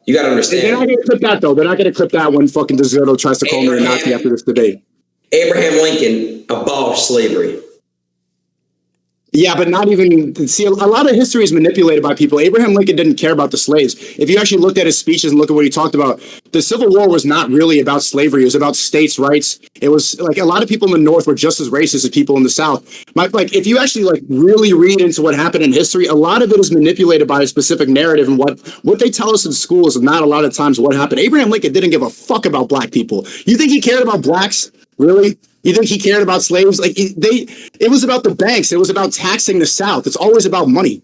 you got to understand. They're not going to clip that, though. They're not going to clip that when fucking DeZerto tries to call me a Nazi after this debate. Abraham Lincoln abolished slavery. Yeah, but not even, see, a lot of history is manipulated by people. Abraham Lincoln didn't care about the slaves. If you actually looked at his speeches and look at what he talked about, the Civil War was not really about slavery. It was about states' rights. It was like a lot of people in the North were just as racist as people in the South. If you actually really read into what happened in history, a lot of it is manipulated by a specific narrative, and what they tell us in school is not a lot of times what happened. Abraham Lincoln didn't give a fuck about black people. You think he cared about blacks? Really? You think he cared about slaves? It was about the banks. It was about taxing the South. It's always about money.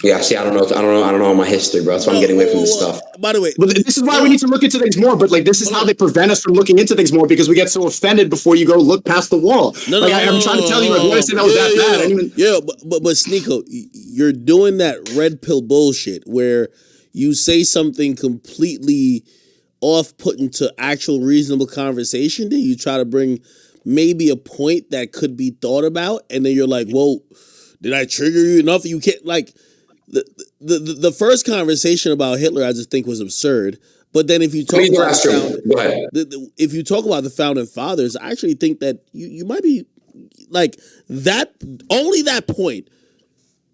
Yeah, see, I don't know my history, bro. That's why I'm getting away from this stuff. By the way, this is why we need to look into things more. But this is how they prevent us from looking into things more, because we get so offended before you go look past the wall. I'm trying to tell you, what I said that was that bad. But Sneako, you're doing that red pill bullshit where you say something completely off-putting to actual reasonable conversation, then you try to bring maybe a point that could be thought about, and then you're like, whoa, did I trigger you enough? You can't, like, the first conversation about Hitler I just think was absurd, but then if you talk about if you talk about the founding fathers, I actually think that you might be like that, only that point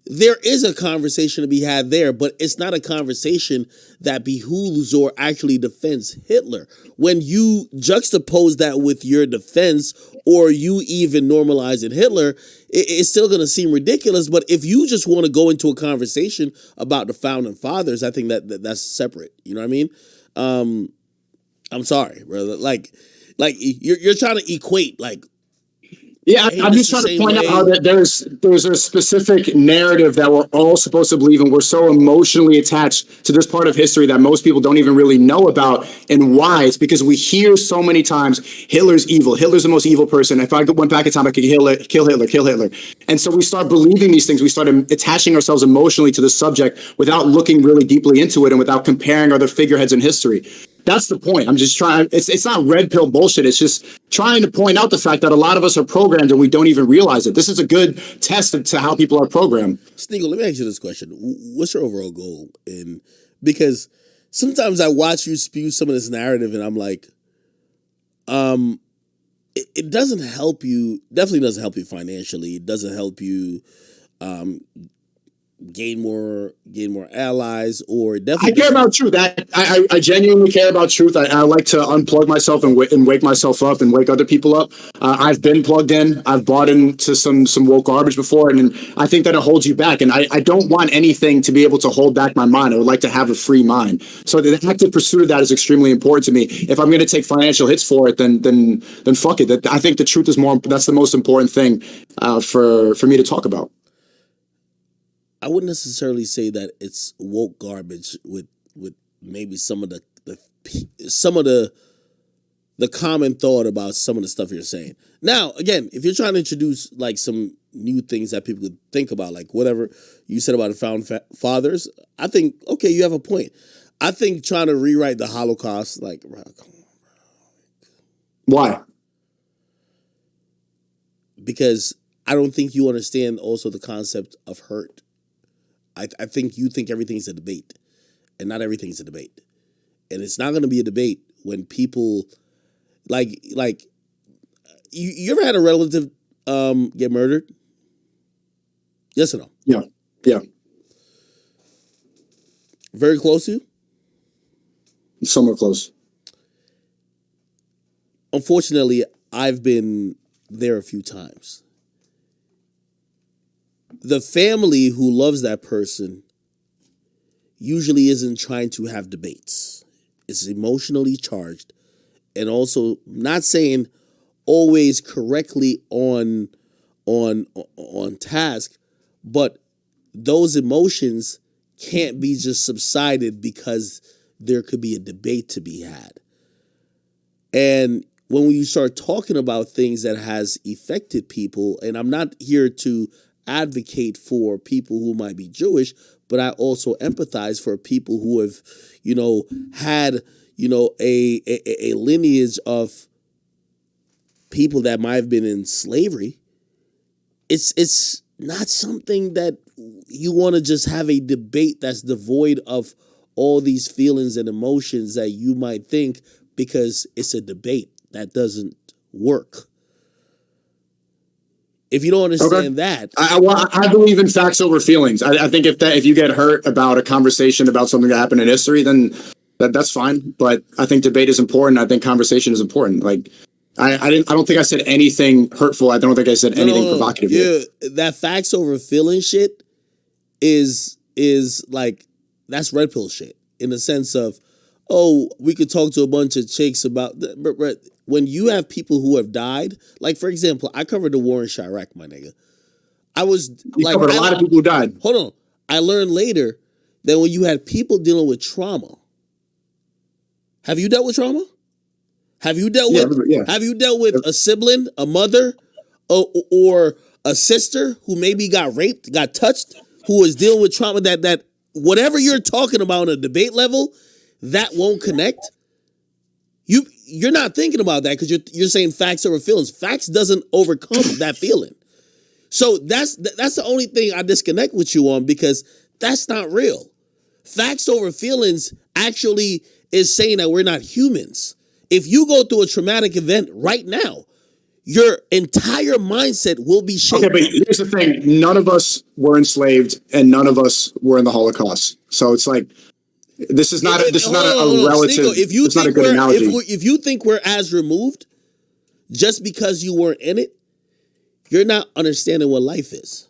there is a conversation to be had there, but it's not a conversation that behooves or actually defends Hitler. When you juxtapose that with your defense or you even normalizing Hitler, it's still going to seem ridiculous. But if you just want to go into a conversation about the founding fathers, I think that's separate. You know what I mean? I'm sorry, brother. Like you're trying to equate like. Yeah, I'm just trying to point out how that there's a specific narrative that we're all supposed to believe, and we're so emotionally attached to this part of history that most people don't even really know about. And why? It's because we hear so many times Hitler's evil. Hitler's the most evil person. If I went back in time, I could kill Hitler. And so we start believing these things. We start attaching ourselves emotionally to the subject without looking really deeply into it and without comparing other figureheads in history. That's the point. I'm just trying. It's not red pill bullshit. It's just trying to point out the fact that a lot of us are programmed and we don't even realize it. This is a good test to how people are programmed. Sneako, let me ask you this question. What's your overall goal? And because sometimes I watch you spew some of this narrative and I'm like, it doesn't help you. Definitely doesn't help you financially. It doesn't help you gain more allies, or definitely. I care about truth. I genuinely care about truth. I like to unplug myself and wake myself up and wake other people up. I've been plugged in. I've bought into some woke garbage before, and I think that it holds you back. And I don't want anything to be able to hold back my mind. I would like to have a free mind. So the active pursuit of that is extremely important to me. If I'm going to take financial hits for it, then fuck it. I think the truth is more. That's the most important thing for me to talk about. I wouldn't necessarily say that it's woke garbage with maybe some of the common thought about some of the stuff you're saying. Now, again, if you're trying to introduce like some new things that people could think about, like whatever you said about the founding fathers, I think, okay, you have a point. I think trying to rewrite the Holocaust, like, come on, bro. Why? Because I don't think you understand also the concept of hurt. I think you think everything's a debate, and not everything's a debate. And it's not going to be a debate when people like you ever had a relative get murdered? Yes or no? Yeah. Very close to you? Somewhat close. Unfortunately, I've been there a few times. The family who loves that person usually isn't trying to have debates. It's emotionally charged, and also not saying always correctly on task, but those emotions can't be just subsided because there could be a debate to be had. And when you start talking about things that has affected people, and I'm not here to advocate for people who might be Jewish, but I also empathize for people who have, had, a lineage of people that might have been in slavery. It's not something that you want to just have a debate that's devoid of all these feelings and emotions that you might think, because it's a debate that doesn't work. If you don't understand that, I believe in facts over feelings. I think if you get hurt about a conversation about something that happened in history, then that's fine. But I think debate is important. I think conversation is important. Like I don't think I said anything hurtful. I don't think I said anything provocative. Yeah, that facts over feeling shit is like, that's red pill shit, in the sense of, oh, we could talk to a bunch of chicks about but when you have people who have died, like, for example, I covered the war in Chirac, my nigga. You covered a lot of people who died. Hold on. I learned later that when you had people dealing with trauma, have you dealt with trauma? Have you dealt with a sibling, a mother, or a sister who maybe got raped, got touched, who is dealing with trauma that whatever you're talking about on a debate level, that won't connect? You're not thinking about that because you're saying facts over feelings. Facts doesn't overcome that feeling. So that's the only thing I disconnect with you on, because that's not real. Facts over feelings actually is saying that we're not humans. If you go through a traumatic event right now, your entire mindset will be shaped. Okay, but here's the thing. None of us were enslaved and none of us were in the Holocaust. So it's like, this is not a relative, Sneako, it's not a good analogy. If you think we're as removed just because you weren't in it, you're not understanding what life is.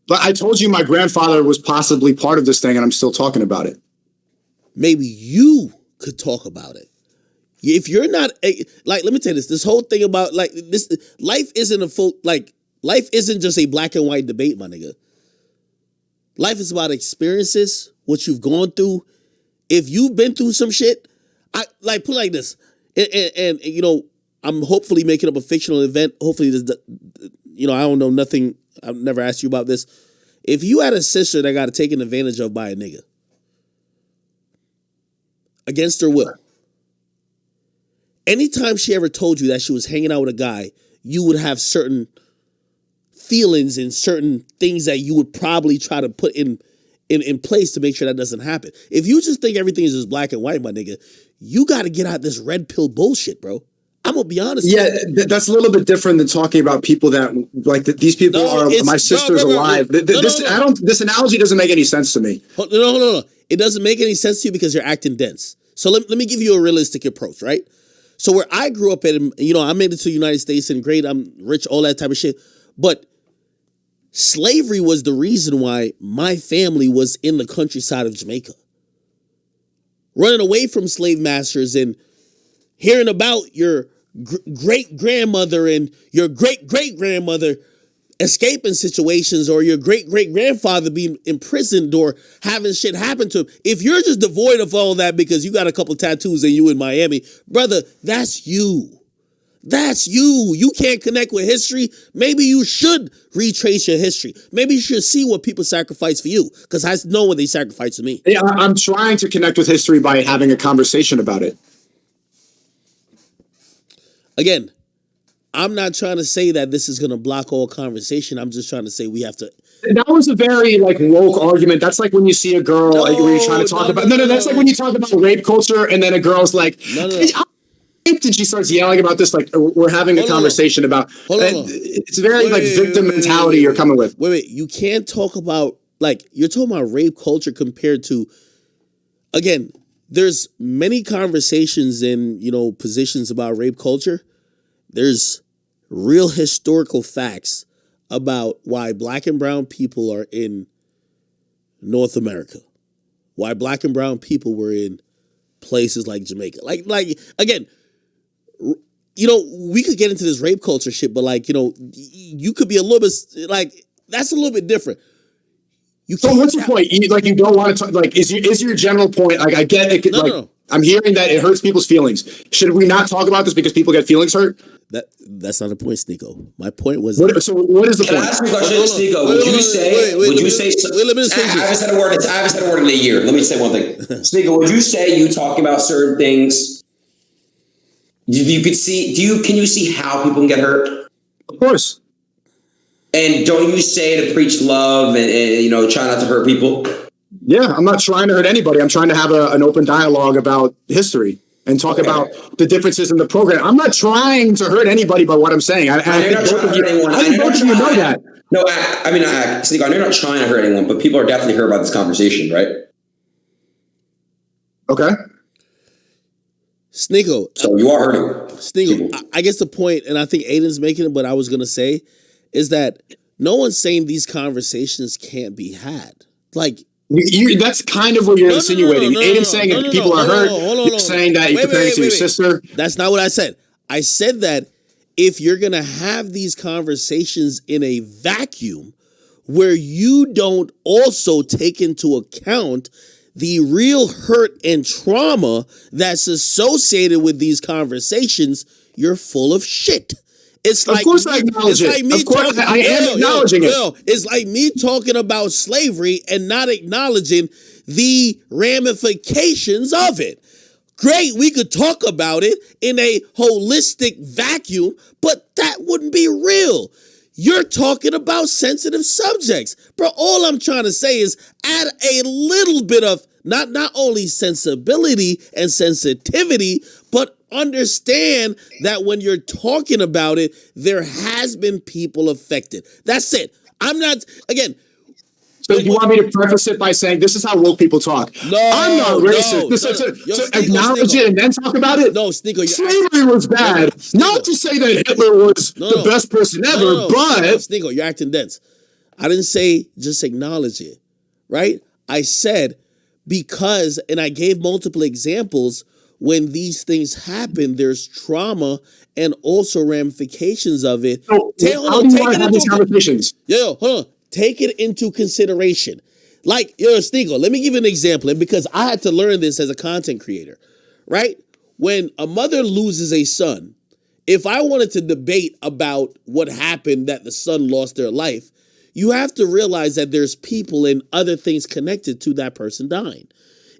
But I told you my grandfather was possibly part of this thing and I'm still talking about it. Maybe you could talk about it. If you're not, like, let me tell you this whole thing about, like, this, life isn't life isn't just a black and white debate, my nigga. Life is about experiences, what you've gone through. If you've been through some shit, put it like this, and you know, I'm hopefully making up a fictional event. Hopefully this, you know, I don't know nothing. I've never asked you about this. If you had a sister that got taken advantage of by a nigga against her will, anytime she ever told you that she was hanging out with a guy, you would have certain feelings and certain things that you would probably try to put in place to make sure that doesn't happen. If you just think everything is just black and white, my nigga, you got to get out this red pill bullshit, bro. I'm gonna be honest. Yeah, that's a little bit different than talking about people that like these people are. My sister's alive. This analogy doesn't make any sense to me. No. It doesn't make any sense to you because you're acting dense. So let me give you a realistic approach, right? So where I grew up at, you know, I made it to the United States and great, I'm rich, all that type of shit. But slavery was the reason why my family was in the countryside of Jamaica. Running away from slave masters and hearing about your great-grandmother and your great-great-grandmother escaping situations, or your great-great-grandfather being imprisoned or having shit happen to him. If you're just devoid of all that because you got a couple tattoos and you in Miami, brother, that's you. That's you. You can't connect with history. Maybe you should retrace your history. Maybe you should see what people sacrifice for you, because I know what they sacrificed for me. Yeah, I'm trying to connect with history by having a conversation about it. Again, I'm not trying to say that this is going to block all conversation. I'm just trying to say we have to. That was a very like woke argument. That's like when you see a girl where you're trying to talk about. No, that's like when you talk about rape culture, and then a girl's like, and she starts yelling about this. Like we're having a conversation about. It's very like victim mentality you're coming with. Wait. You can't talk about, like, you're talking about rape culture compared to. Again, there's many conversations and, you know, positions about rape culture. There's real historical facts about why black and brown people are in North America, why black and brown people were in places like Jamaica. Like again, you know, we could get into this rape culture shit, but like, you know, you could be a little bit like, that's a little bit different. So what's the point? You don't want to talk, like, is your general point, like, I get it, no. I'm hearing that it hurts people's feelings. Should we not talk about this because people get feelings hurt? That's not the point, Sneako. My point was. What is the point? Can I ask you a question, Sneako? Would you say? I haven't said a word. I haven't said a word in a year. Let me say one thing, Sneako. Would you say you talking about certain things? You could see. Can you see how people can get hurt? Of course. And don't you say to preach love and you know, try not to hurt people? Yeah, I'm not trying to hurt anybody. I'm trying to have an open dialogue about history and talk about the differences in the program. I'm not trying to hurt anybody by what I'm saying. I think both of you know that. No, I mean, Sneako, I know you're not trying to hurt anyone, but people are definitely hurt about this conversation, right? Okay. Sneako. So you are hurting. Sneako, I guess the point, and I think Adin's making it, but I was going to say, is that no one's saying these conversations can't be had. Like, that's kind of what you're insinuating. Adin's saying if people are hurt, you're saying that you're comparing it to your sister. That's not what I said. I said that if you're going to have these conversations in a vacuum where you don't also take into account the real hurt and trauma that's associated with these conversations, you're full of shit. It's like, of course, I acknowledge it. Of course, I am acknowledging it. It's like me talking about slavery and not acknowledging the ramifications of it. Great, we could talk about it in a holistic vacuum, but that wouldn't be real. You're talking about sensitive subjects. Bro, all I'm trying to say is add a little bit of not only sensibility and sensitivity, but understand that when you're talking about it, there has been people affected. That's it. I'm not, again. So you want me to preface it by saying this is how woke people talk? No, I'm not racist. To acknowledge it and then talk about it? No, Sneako. Slavery was bad. Not to say that Hitler was the best person ever, but... Sneako, you're acting dense. I didn't say just acknowledge it, right? I said because, and I gave multiple examples, when these things happen, there's trauma and also ramifications of it. So, how do you want to have these conversations? Hold on. Take it into consideration. Like, Sneako, let me give you an example. And because I had to learn this as a content creator, right? When a mother loses a son, if I wanted to debate about what happened that the son lost their life, you have to realize that there's people and other things connected to that person dying.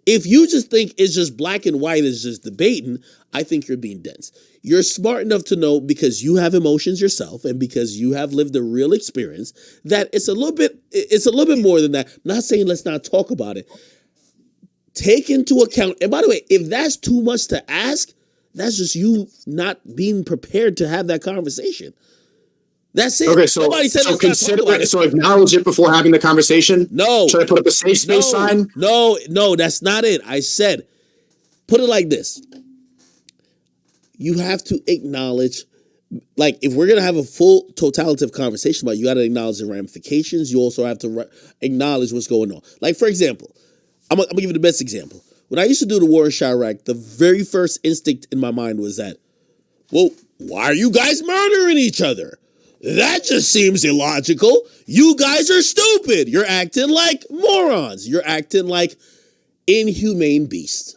If you just think it's just black and white is just debating, I think you're being dense. You're smart enough to know, because you have emotions yourself and because you have lived a real experience, that it's a little bit more than that. I'm not saying let's not talk about it. Take into account, and by the way, if that's too much to ask, that's just you not being prepared to have that conversation. That's it. Okay, so consider it. So acknowledge it before having the conversation. No. Should I put up a safe space sign? No, that's not it. I said, put it like this. You have to acknowledge, like, if we're gonna have a full totalitarian conversation about it, you got to acknowledge the ramifications. You also have to acknowledge what's going on. Like, for example, I'm gonna give you the best example. When I used to do the war in Chirac, the very first instinct in my mind was that, well, why are you guys murdering each other? That just seems illogical. You guys are stupid. You're acting like morons. You're acting like inhumane beasts.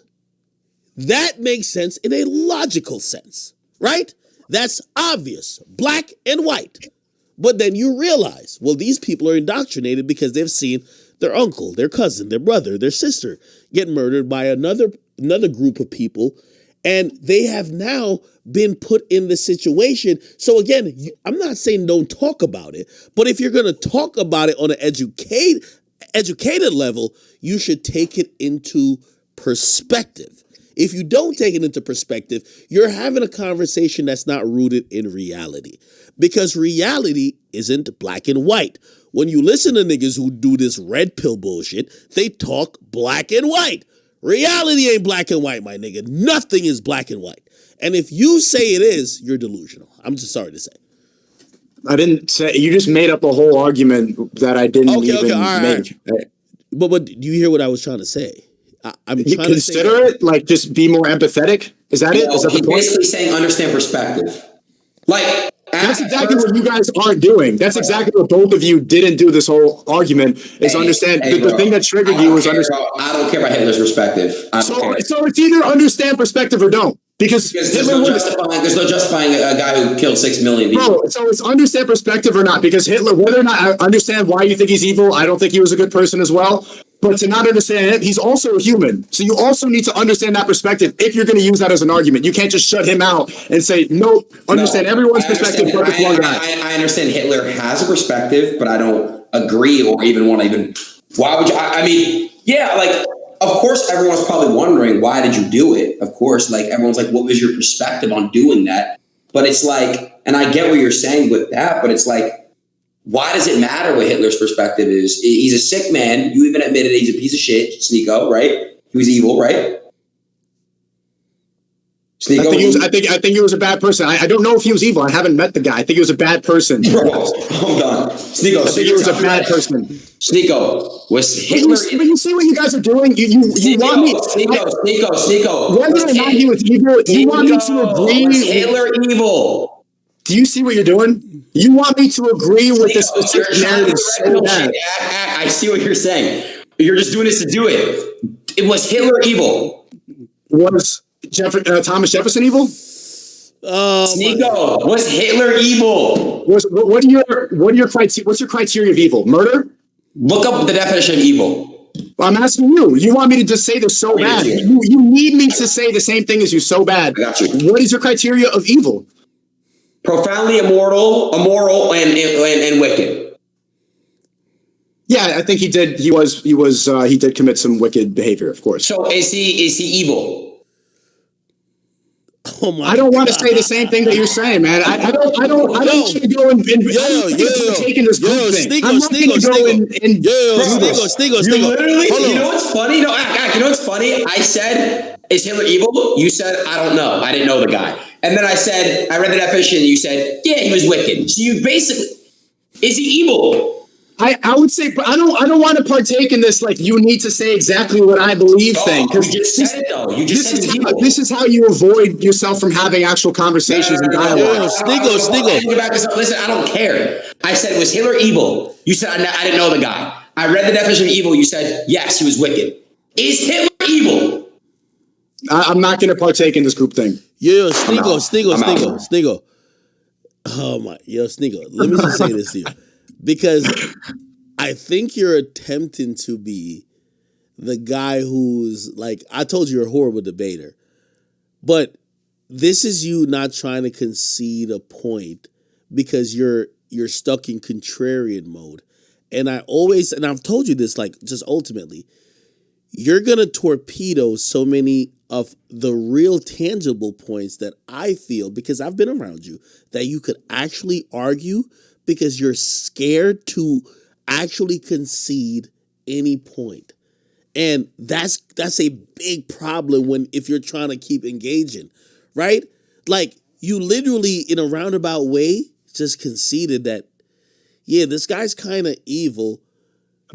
That makes sense in a logical sense, right? That's obvious, black and white. But then you realize, well, these people are indoctrinated because they've seen their uncle, their cousin, their brother, their sister get murdered by another group of people. And they have now been put in the situation. So again, I'm not saying don't talk about it, but if you're going to talk about it on an educated level, you should take it into perspective. If you don't take it into perspective, you're having a conversation that's not rooted in reality, because reality isn't black and white. When you listen to niggas who do this red pill bullshit, they talk black and white. Reality ain't black and white, my nigga. Nothing is black and white. And if you say it is, you're delusional. I'm just sorry to say. I didn't say. You just made up a whole argument that I didn't even make. Right. But do you hear what I was trying to say? I'm you trying consider to say it like just be more empathetic. Is that it? Is that he's basically saying understand perspective. Like that's exactly what you guys aren't doing. That's exactly what both of you didn't do. This whole argument is understand. The thing that triggered you was understand. I don't care about Hitler's perspective. So it's either understand perspective or don't. Because there's no justifying a guy who killed 6 million people. Bro, so it's understand perspective or not. Because Hitler, whether or not I understand why you think he's evil, I don't think he was a good person as well. But to not understand him, he's also a human. So you also need to understand that perspective if you're going to use that as an argument. You can't just shut him out and say, nope, understand everyone's perspective. I understand Hitler has a perspective, but I don't agree or even want to even... Why would you... I mean, yeah, like... Of course, everyone's probably wondering, why did you do it? Of course, like everyone's like, what was your perspective on doing that? But it's like, and I get what you're saying with that, but it's like, why does it matter what Hitler's perspective is? He's a sick man. You even admitted he's a piece of shit, Sneako, right? He was evil, right? Sneako, I think he was a bad person. I don't know if he was evil. I haven't met the guy. I think he was a bad person. Bro, hold on. Sneako, I think he was a bad person. Sneako, was Hitler... But you see what you guys are doing? You want me... Sneako. Whether or not he was evil, you want me to agree... Was Hitler evil? Do you see what you're doing? You want me to agree with this specific narrative so bad. I see what you're saying. You're just doing this to do it. It was Hitler evil. Was Thomas Jefferson evil? Sneako, was Hitler evil? What's your criteria of evil? Murder? Look up the definition of evil. I'm asking you. You want me to just say this so bad? You need me to say the same thing as you so bad. I got you. What is your criteria of evil? profoundly immoral, and wicked. Yeah, I think he did. He did commit some wicked behavior, of course. So is he evil? Oh my! I don't want to say the same thing that you're saying, man. I don't want to go and taking this group thing. I'm not going to go and You literally, you know what's funny? No, you know what's funny? I said, is Hitler evil? You said, I don't know. I didn't know the guy. And then I said, I read the definition. You said, yeah, he was wicked. So you basically, is he evil? I would say, but I don't want to partake in this. Like, you need to say exactly what I believe thing. You just said it though. You just said evil. This is how you avoid yourself from having actual conversations and dialogue. Sneako. Listen, I don't care. I said, was Hitler evil? You said, I didn't know the guy. I read the definition of evil. You said, yes, he was wicked. Is Hitler evil? I'm not going to partake in this group thing. Sneako. Oh my, Sneako. Let me just say this to you. Because I think you're attempting to be the guy who's like, I told you you're a horrible debater, but this is you not trying to concede a point because you're stuck in contrarian mode. And I've told you this, like, just ultimately, you're going to torpedo so many of the real tangible points that I feel, because I've been around you, that you could actually argue because you're scared to actually concede any point. And that's a big problem if you're trying to keep engaging, right? Like, you literally, in a roundabout way, just conceded that, yeah, this guy's kind of evil.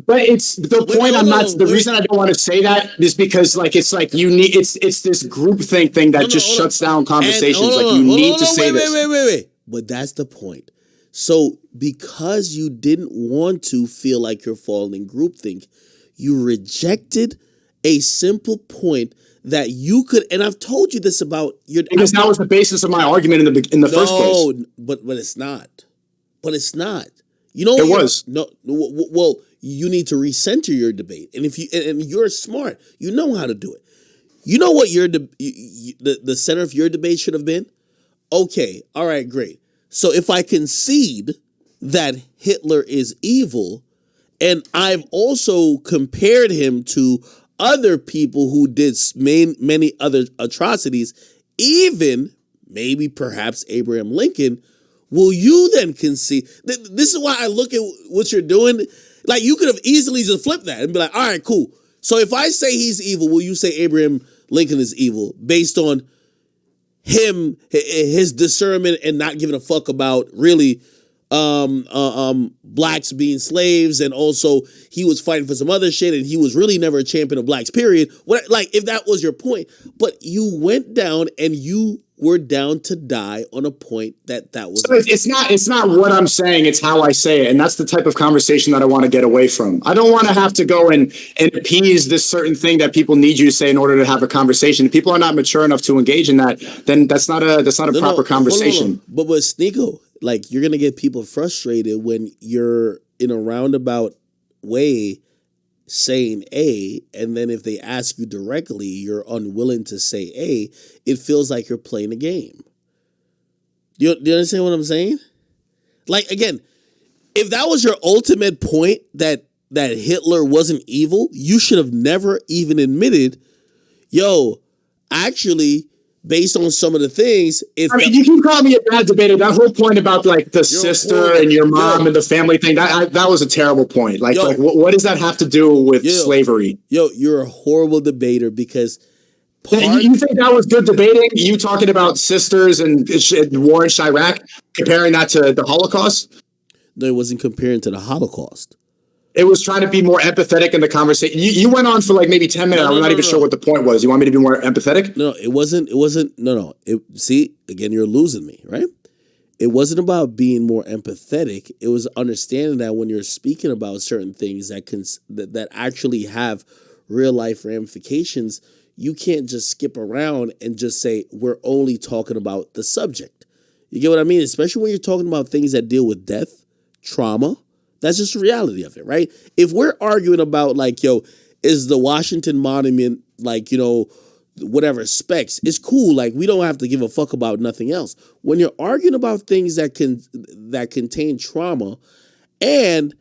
But it's the point. The reason I don't want to say that is because, like, it's like you need, it's this groupthink thing that just shuts down conversations. Like, you need to say this. Wait. But that's the point. So because you didn't want to feel like you're falling in groupthink, you rejected a simple point that you could, and I've told you this about your. Because that was the basis of my argument in the first place. No, but it's not. But it's not. You know, it was. No, well, you need to recenter your debate, and if you're smart, you know how to do it. You know what the center of your debate should have been? Okay, all right, great. So if I concede that Hitler is evil, and I've also compared him to other people who did many other atrocities, even maybe perhaps Abraham Lincoln, will you then concede? This is why I look at what you're doing. Like, you could have easily just flipped that and be like, all right, cool. So if I say he's evil, will you say Abraham Lincoln is evil based on him, his discernment, and not giving a fuck about really blacks being slaves, and also he was fighting for some other shit, and he was really never a champion of blacks, period. Like, if that was your point, but you went down and you were down to die on a point that was. So it's not what I'm saying, it's how I say it, and that's the type of conversation that I want to get away from. I don't want to have to go and appease this certain thing that people need you to say in order to have a conversation. If people are not mature enough to engage in that, then that's not a proper conversation. But Sneako, like, you're gonna get people frustrated when you're in a roundabout way saying A, and then if they ask you directly, you're unwilling to say A. It feels like you're playing a game. Do you understand what I'm saying? Like, again, if that was your ultimate point, that Hitler wasn't evil, you should have never even admitted, actually, based on some of the things, you can call me a bad debater. That whole point about, like, the sister and your mom and the family thing, that was a terrible point. Like, what does that have to do with slavery? You're a horrible debater because you think that was good debating? You talking about sisters and war in Chirac, comparing that to the Holocaust? No, it wasn't comparing to the Holocaust. It was trying to be more empathetic in the conversation. You went on for like maybe 10 minutes. I'm not even sure what the point was. You want me to be more empathetic? No, it wasn't. No. See, again, you're losing me, right? It wasn't about being more empathetic. It was understanding that when you're speaking about certain things that actually have real life ramifications, you can't just skip around and just say, we're only talking about the subject. You get what I mean? Especially when you're talking about things that deal with death, trauma. That's just the reality of it, right? If we're arguing about, like, is the Washington Monument, like, whatever specs, it's cool. Like, we don't have to give a fuck about nothing else. When you're arguing about things that contain trauma and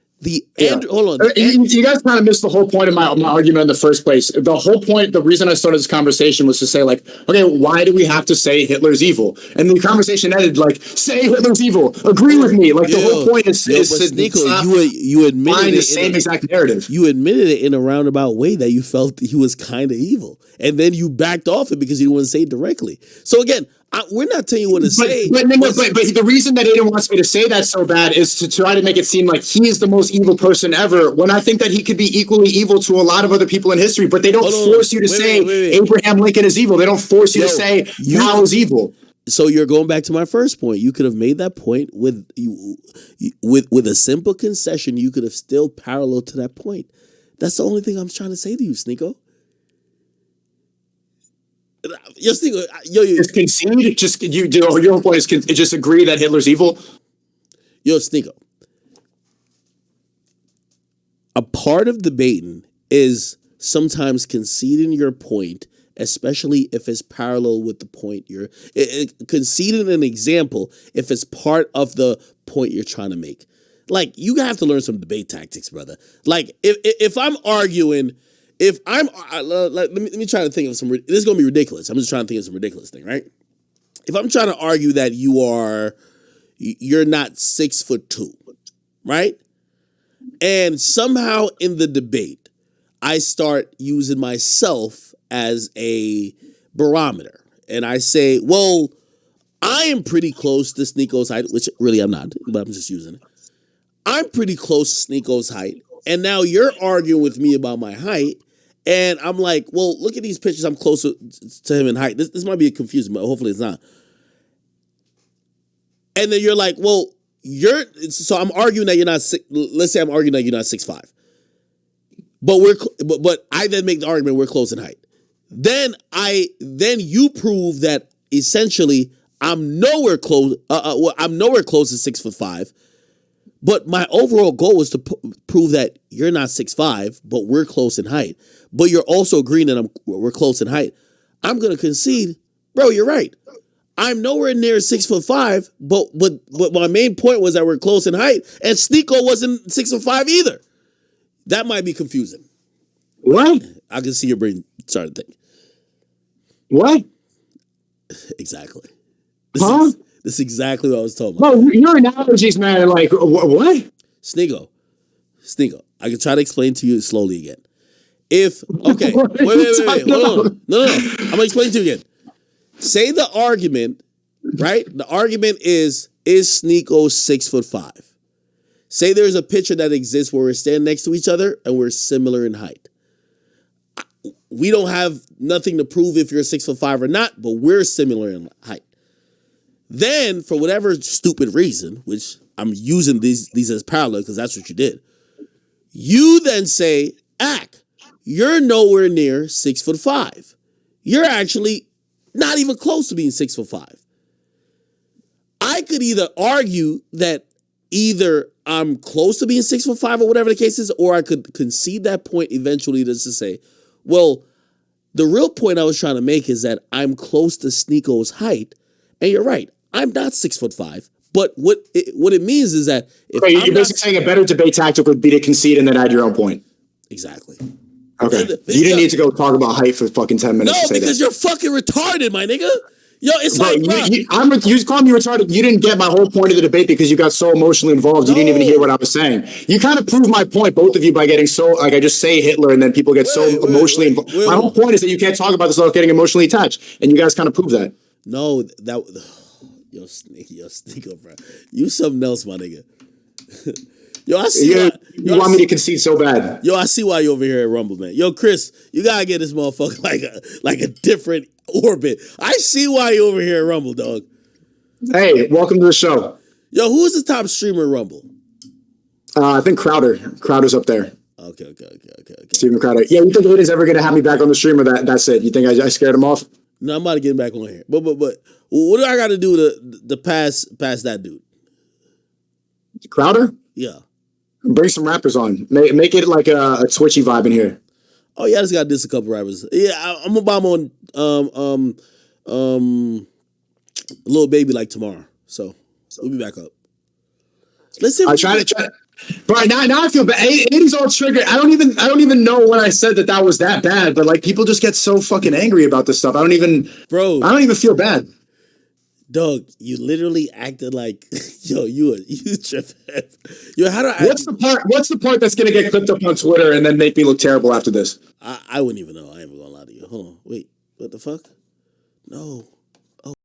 hold on. You guys kind of missed the whole point of my argument in the first place. The whole point, the reason I started this conversation was to say, like, okay, why do we have to say Hitler's evil? And the conversation ended like, say Hitler's evil. Agree with me. Like, the whole point is Sneako, you admitted the same exact narrative. You admitted it in a roundabout way that you felt he was kind of evil, and then you backed off it because you didn't want to say it directly. So again, we're not telling you what to say. But the reason that Adin wants me to say that so bad is to try to make it seem like he is the most evil person ever, when I think that he could be equally evil to a lot of other people in history, but they don't force you to say Abraham Lincoln is evil. They don't force you to say Mao is evil. So you're going back to my first point. You could have made that point with a simple concession. You could have still paralleled to that point. That's the only thing I'm trying to say to you, Sneako. Just concede. Just your point is just agree that Hitler's evil. Sneako. A part of debating is sometimes conceding your point, especially if it's parallel with the point you're conceding an example if it's part of the point you're trying to make. Like, you have to learn some debate tactics, brother. Like, if I'm arguing. Let me try to think of some. This is gonna be ridiculous. I'm just trying to think of some ridiculous thing, right? If I'm trying to argue that you're not 6'2", right? And somehow in the debate, I start using myself as a barometer, and I say, well, I am pretty close to Sneako's height, which really I'm not, but I'm just using it. I'm pretty close to Sneako's height, and now you're arguing with me about my height. And I'm like, well, look at these pictures. I'm closer to him in height. This might be confusing, but hopefully it's not. And then you're like, well, so I'm arguing that you're not. Let's say I'm arguing that you're not 6'5". But I then make the argument we're close in height. Then you prove that essentially I'm nowhere close. I'm nowhere close to 6'5". But my overall goal was to prove that you're not 6'5", but we're close in height. But you're also agreeing that we're close in height. I'm gonna concede, bro. You're right. I'm nowhere near 6'5", but my main point was that we're close in height, and Sneako wasn't 6'5" either. That might be confusing. What? I can see your brain starting to think. What? Exactly. Huh? This is exactly what I was talking about. Bro, your analogies, man, like, what? Sneako, I can try to explain to you slowly again. Wait, hold on. No. I'm gonna explain to you again. Say the argument, right? The argument is Sneako 6'5"? Say there's a picture that exists where we're standing next to each other and we're similar in height. We don't have nothing to prove if you're 6'5" or not, but we're similar in height. Then, for whatever stupid reason, which I'm using these as parallel because that's what you did, you then say, you're nowhere near 6'5". You're actually not even close to being 6'5". I could either argue that either I'm close to being 6'5" or whatever the case is, or I could concede that point eventually just to say, well, the real point I was trying to make is that I'm close to Sneako's height, and you're right. I'm not 6'5", but what it means is that if you're basically saying a better debate tactic would be to concede and then add your own point. Exactly. Okay. You didn't need to go talk about height for fucking 10 minutes. No, because you're fucking retarded, my nigga. Yo, it's bro, like, you called me retarded. You didn't get my whole point of the debate because you got so emotionally involved. You didn't even hear what I was saying. You kind of proved my point, both of you, by getting so, like, I just say Hitler and then people get emotionally involved. My whole point is that you can't talk about this without getting emotionally attached. And you guys kind of proved that. No, yo, Sneako, bro. You something else, my nigga. Yo, I see. You want me to concede so bad. Yo, I see why you over here at Rumble, man. Yo, Chris, you gotta get this motherfucker like a different orbit. I see why you over here at Rumble, dog. Hey, welcome to the show. Yo, who's the top streamer at Rumble? I think Crowder. Crowder's up there. Okay. Steven Crowder. Yeah, you think Adin's ever gonna have me back on the stream, or that's it? You think I scared him off? No, I'm about to get him back on here. But what do I got to do to pass that dude? Crowder? Yeah. Bring some rappers on. Make it like a twitchy vibe in here. Oh yeah, I just got to diss a couple rappers. Yeah, I'm gonna bomb on Lil Baby like tomorrow. So we'll be back up. Let's see. I try to. Right now I feel bad. Aiden's all triggered. I don't even know when I said that was that bad. But like people just get so fucking angry about this stuff. I don't even feel bad. Dog, you literally acted like you tripping. Yo, how do I? What's the part that's gonna get clipped up on Twitter and then make me look terrible after this? I wouldn't even know. I ain't even gonna lie to you. Hold on, wait, what the fuck? No.